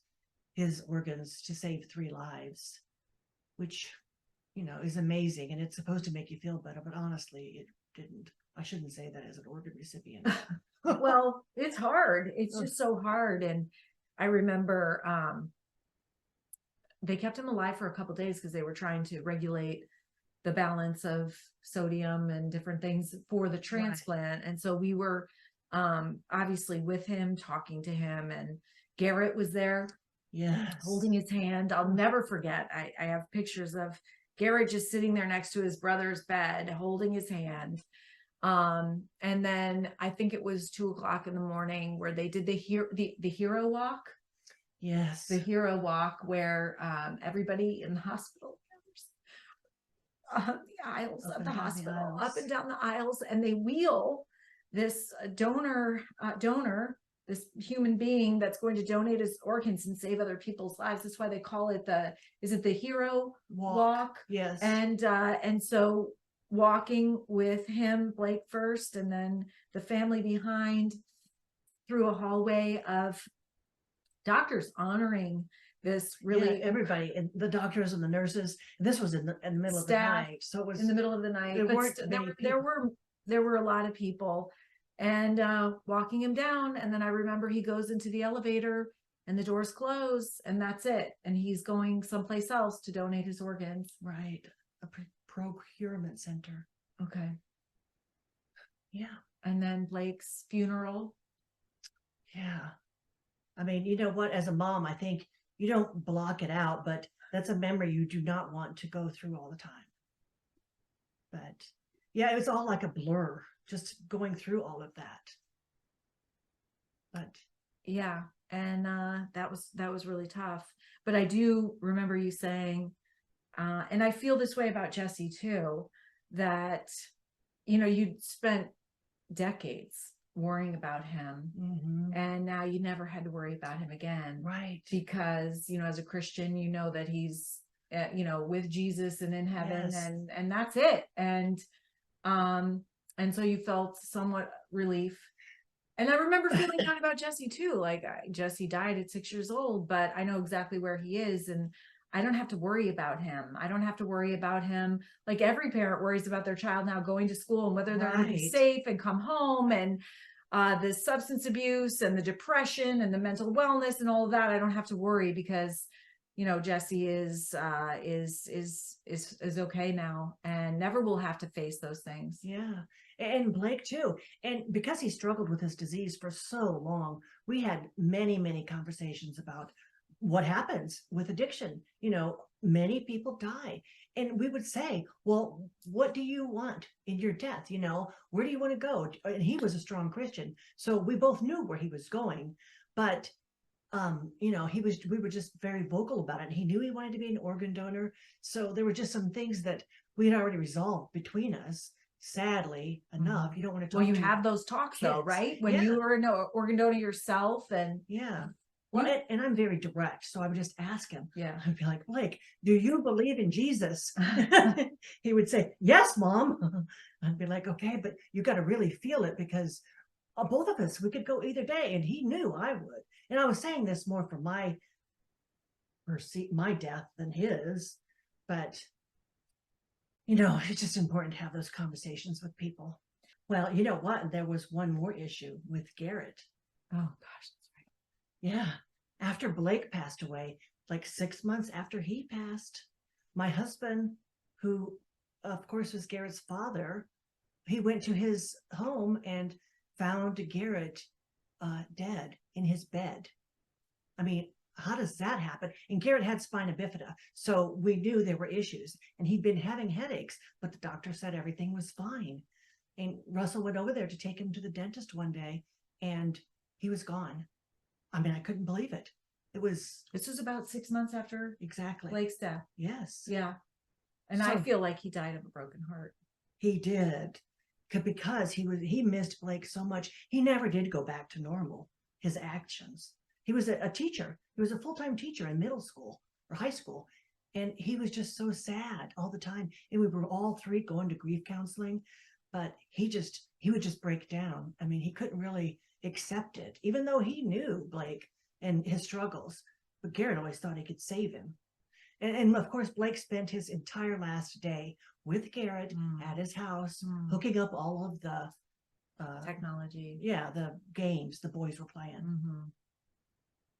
his organs to save 3 lives, which, is amazing. And it's supposed to make you feel better, but honestly, it didn't. I shouldn't say that as an organ recipient. well, it's hard. It's just so hard. And I remember they kept him alive for a couple of days because they were trying to regulate the balance of sodium and different things for the transplant. Right. And so we were obviously with him, talking to him, and Garrett was there. Yes. Holding his hand. I'll never forget. I have pictures of Garrett just sitting there next to his brother's bed, holding his hand. And then I think it was 2:00 in the morning where they did the hero walk. Yes. The hero walk where everybody in the hospital the aisles of the hospital, up and down the aisles, and they wheel this donor, this human being that's going to donate his organs and save other people's lives. That's why they call it the hero walk? Yes. And so walking with him, Blake first, and then the family behind, through a hallway of doctors honoring this really everybody, and the doctors and the nurses. This was in the middle of the night, so it was in the middle of the night. There were a lot of people. And walking him down, and then I remember he goes into the elevator and the doors close, and that's it. And he's going someplace else to donate his organs. Right. A procurement center. Okay. Yeah. And then Blake's funeral. Yeah. I mean, you know what? As a mom, I think you don't block it out, but that's a memory you do not want to go through all the time. But yeah, it was all like a blur, just going through all of that. But yeah, and that was really tough. But I do remember you saying, and I feel this way about Jesse too, that you'd spent decades worrying about him, and now you never had to worry about him again, right? Because as a Christian, that he's with Jesus and in heaven. Yes. and that's it. And so you felt somewhat relief. And I remember feeling kind of about Jesse too. Like Jesse died at 6 years old, but I know exactly where he is, and I don't have to worry about him. I don't have to worry about him like every parent worries about their child now going to school and whether they're going to be safe and come home, and the substance abuse and the depression and the mental wellness and all of that. I don't have to worry because Jesse is okay now and never will have to face those things. Yeah. And Blake too. And because he struggled with his disease for so long, we had many, many conversations about what happens with addiction. Many people die. and we would say, well, what do you want in your death? You know, where do you want to go? And he was a strong Christian, so we both knew where he was going. But you know, we were just very vocal about it. And he knew he wanted to be an organ donor. So there were just some things that we had already resolved between us. Sadly enough, you don't want to talk. Well, you to have those talks though, kids. right? When Yeah. you were an organ donor yourself, and Yeah. Well, and I'm very direct, so I would just ask him. yeah, I'd be like, Blake, do you believe in Jesus? He would say, yes, Mom. I'd be like, okay, but you got to really feel it, because both of us, we could go either day. And he knew I would. And I was saying this more for my death than his. But, you know, it's just important to have those conversations with people. Well, you know what? There was one more issue with Garrett. oh gosh, that's right. Yeah. After Blake passed away, like 6 months after he passed, my husband, who of course was Garrett's father, he went to his home and found Garrett dead in his bed. I mean, how does that happen? And Garrett had spina bifida, so we knew there were issues, and he'd been having headaches, but the doctor said everything was fine. And Russell went over there to take him to the dentist one day, and he was gone. I mean, I couldn't believe it. This was about 6 months after Exactly. Blake's death. Yes. Yeah. And I feel like he died of a broken heart. He did, because he missed Blake so much. He never did go back to normal, his actions. He was a teacher. He was a full-time teacher in middle school or high school. And he was just so sad all the time. And we were all three going to grief counseling, but he would just break down. I mean, he couldn't really accept it, even though he knew Blake and his struggles. But Garrett always thought he could save him. And of course, Blake spent his entire last day with Garrett at his house, hooking up all of the technology. Yeah, the games the boys were playing.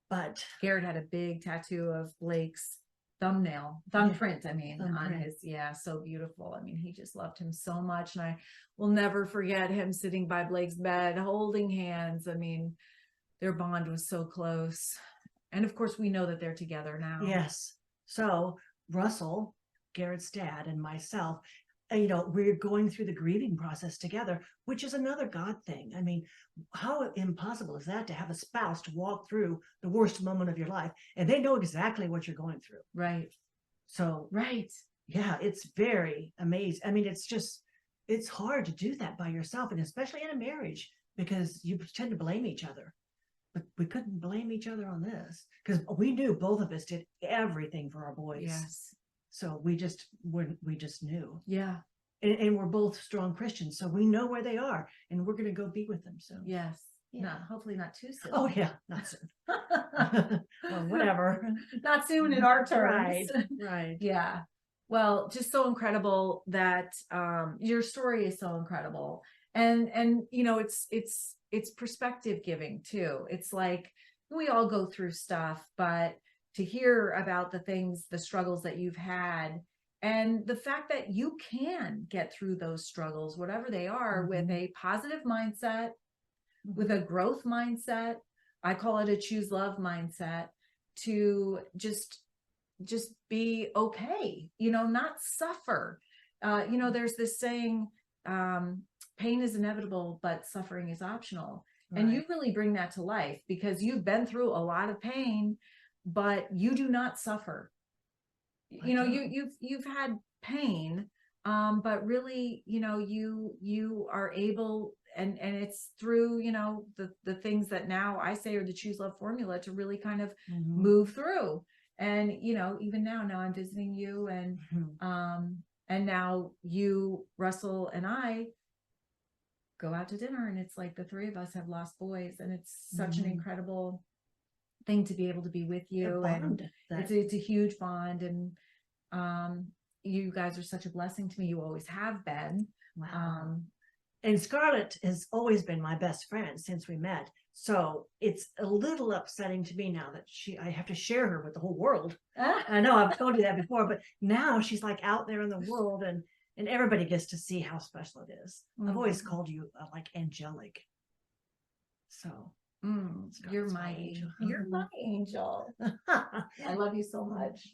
But Garrett had a big tattoo of Blake's thumbprint, I mean, on his, so beautiful. I mean, he just loved him so much. And I will never forget him sitting by Blake's bed, holding hands. I mean, their bond was so close. And of course, we know that they're together now. Yes. So Russell, Garrett's dad, and myself, you know, we're going through the grieving process together, which is another God thing. I mean, how impossible is that, to have a spouse to walk through the worst moment of your life and they know exactly what you're going through? Right. So, right. Yeah, it's very amazing. I mean, it's hard to do that by yourself, and especially in a marriage, because you tend to blame each other. But we couldn't blame each other on this, because we knew both of us did everything for our boys. Yes. So we just knew. Yeah. And we're both strong Christians, so we know where they are, and we're going to go be with them. So yes, yeah. Hopefully not too soon. Oh yeah, not soon. Well, whatever. Not soon in our terms. Right. Yeah. Well, just so incredible that your story is so incredible, and you know, it's perspective giving too. It's like we all go through stuff, but to hear about the struggles that you've had, and the fact that you can get through those struggles, whatever they are, with a positive mindset, with a growth mindset. I call it a choose love mindset, to just be okay, you know, not suffer. You know, there's this saying, pain is inevitable, but suffering is optional. Right. And you really bring that to life, because you've been through a lot of pain, but you do not suffer. You know, you've had pain, but really, you know, you are able, and it's through, you know, the things that now I say are the choose love formula, to really kind of move through. And, you know, even now I'm visiting you, and now you, Russell, and I go out to dinner, and it's like the three of us have lost boys, and it's such an incredible thing to be able to be with you. And it's a huge bond, and you guys are such a blessing to me. You always have been. Wow. And Scarlett has always been my best friend since we met. So it's a little upsetting to me now that I have to share her with the whole world. I know I've told you that before, but now she's like out there in the world, and everybody gets to see how special it is. I've always called you like angelic. So you're my angel. You're my angel. I love you so much.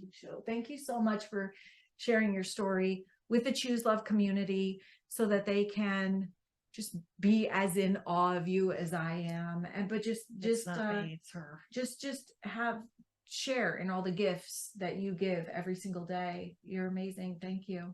Thank you so much for sharing your story with the Choose Love community so that they can just be as in awe of you as I am. And but It's not me, it's her. just share in all the gifts that you give every single day. You're amazing. Thank you.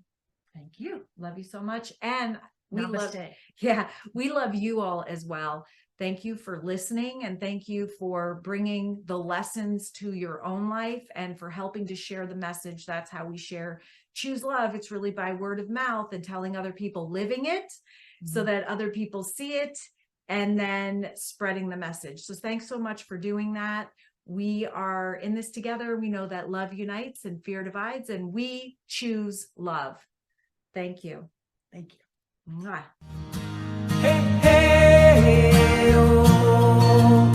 Thank you. Love you so much. And we love, Namaste. yeah, we love you all as well. Thank you for listening, and thank you for bringing the lessons to your own life and for helping to share the message. That's how we share Choose Love. It's really by word of mouth and telling other people, living it so that other people see it, and then spreading the message. So thanks so much for doing that. We are in this together. We know that love unites and fear divides, and we choose love. Thank you. Thank you. Mwah. Hey, hey, oh.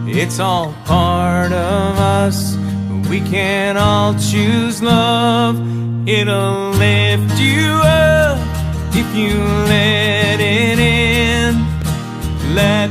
It's all part of us. We can all choose love. It'll lift you up if you let it in. Let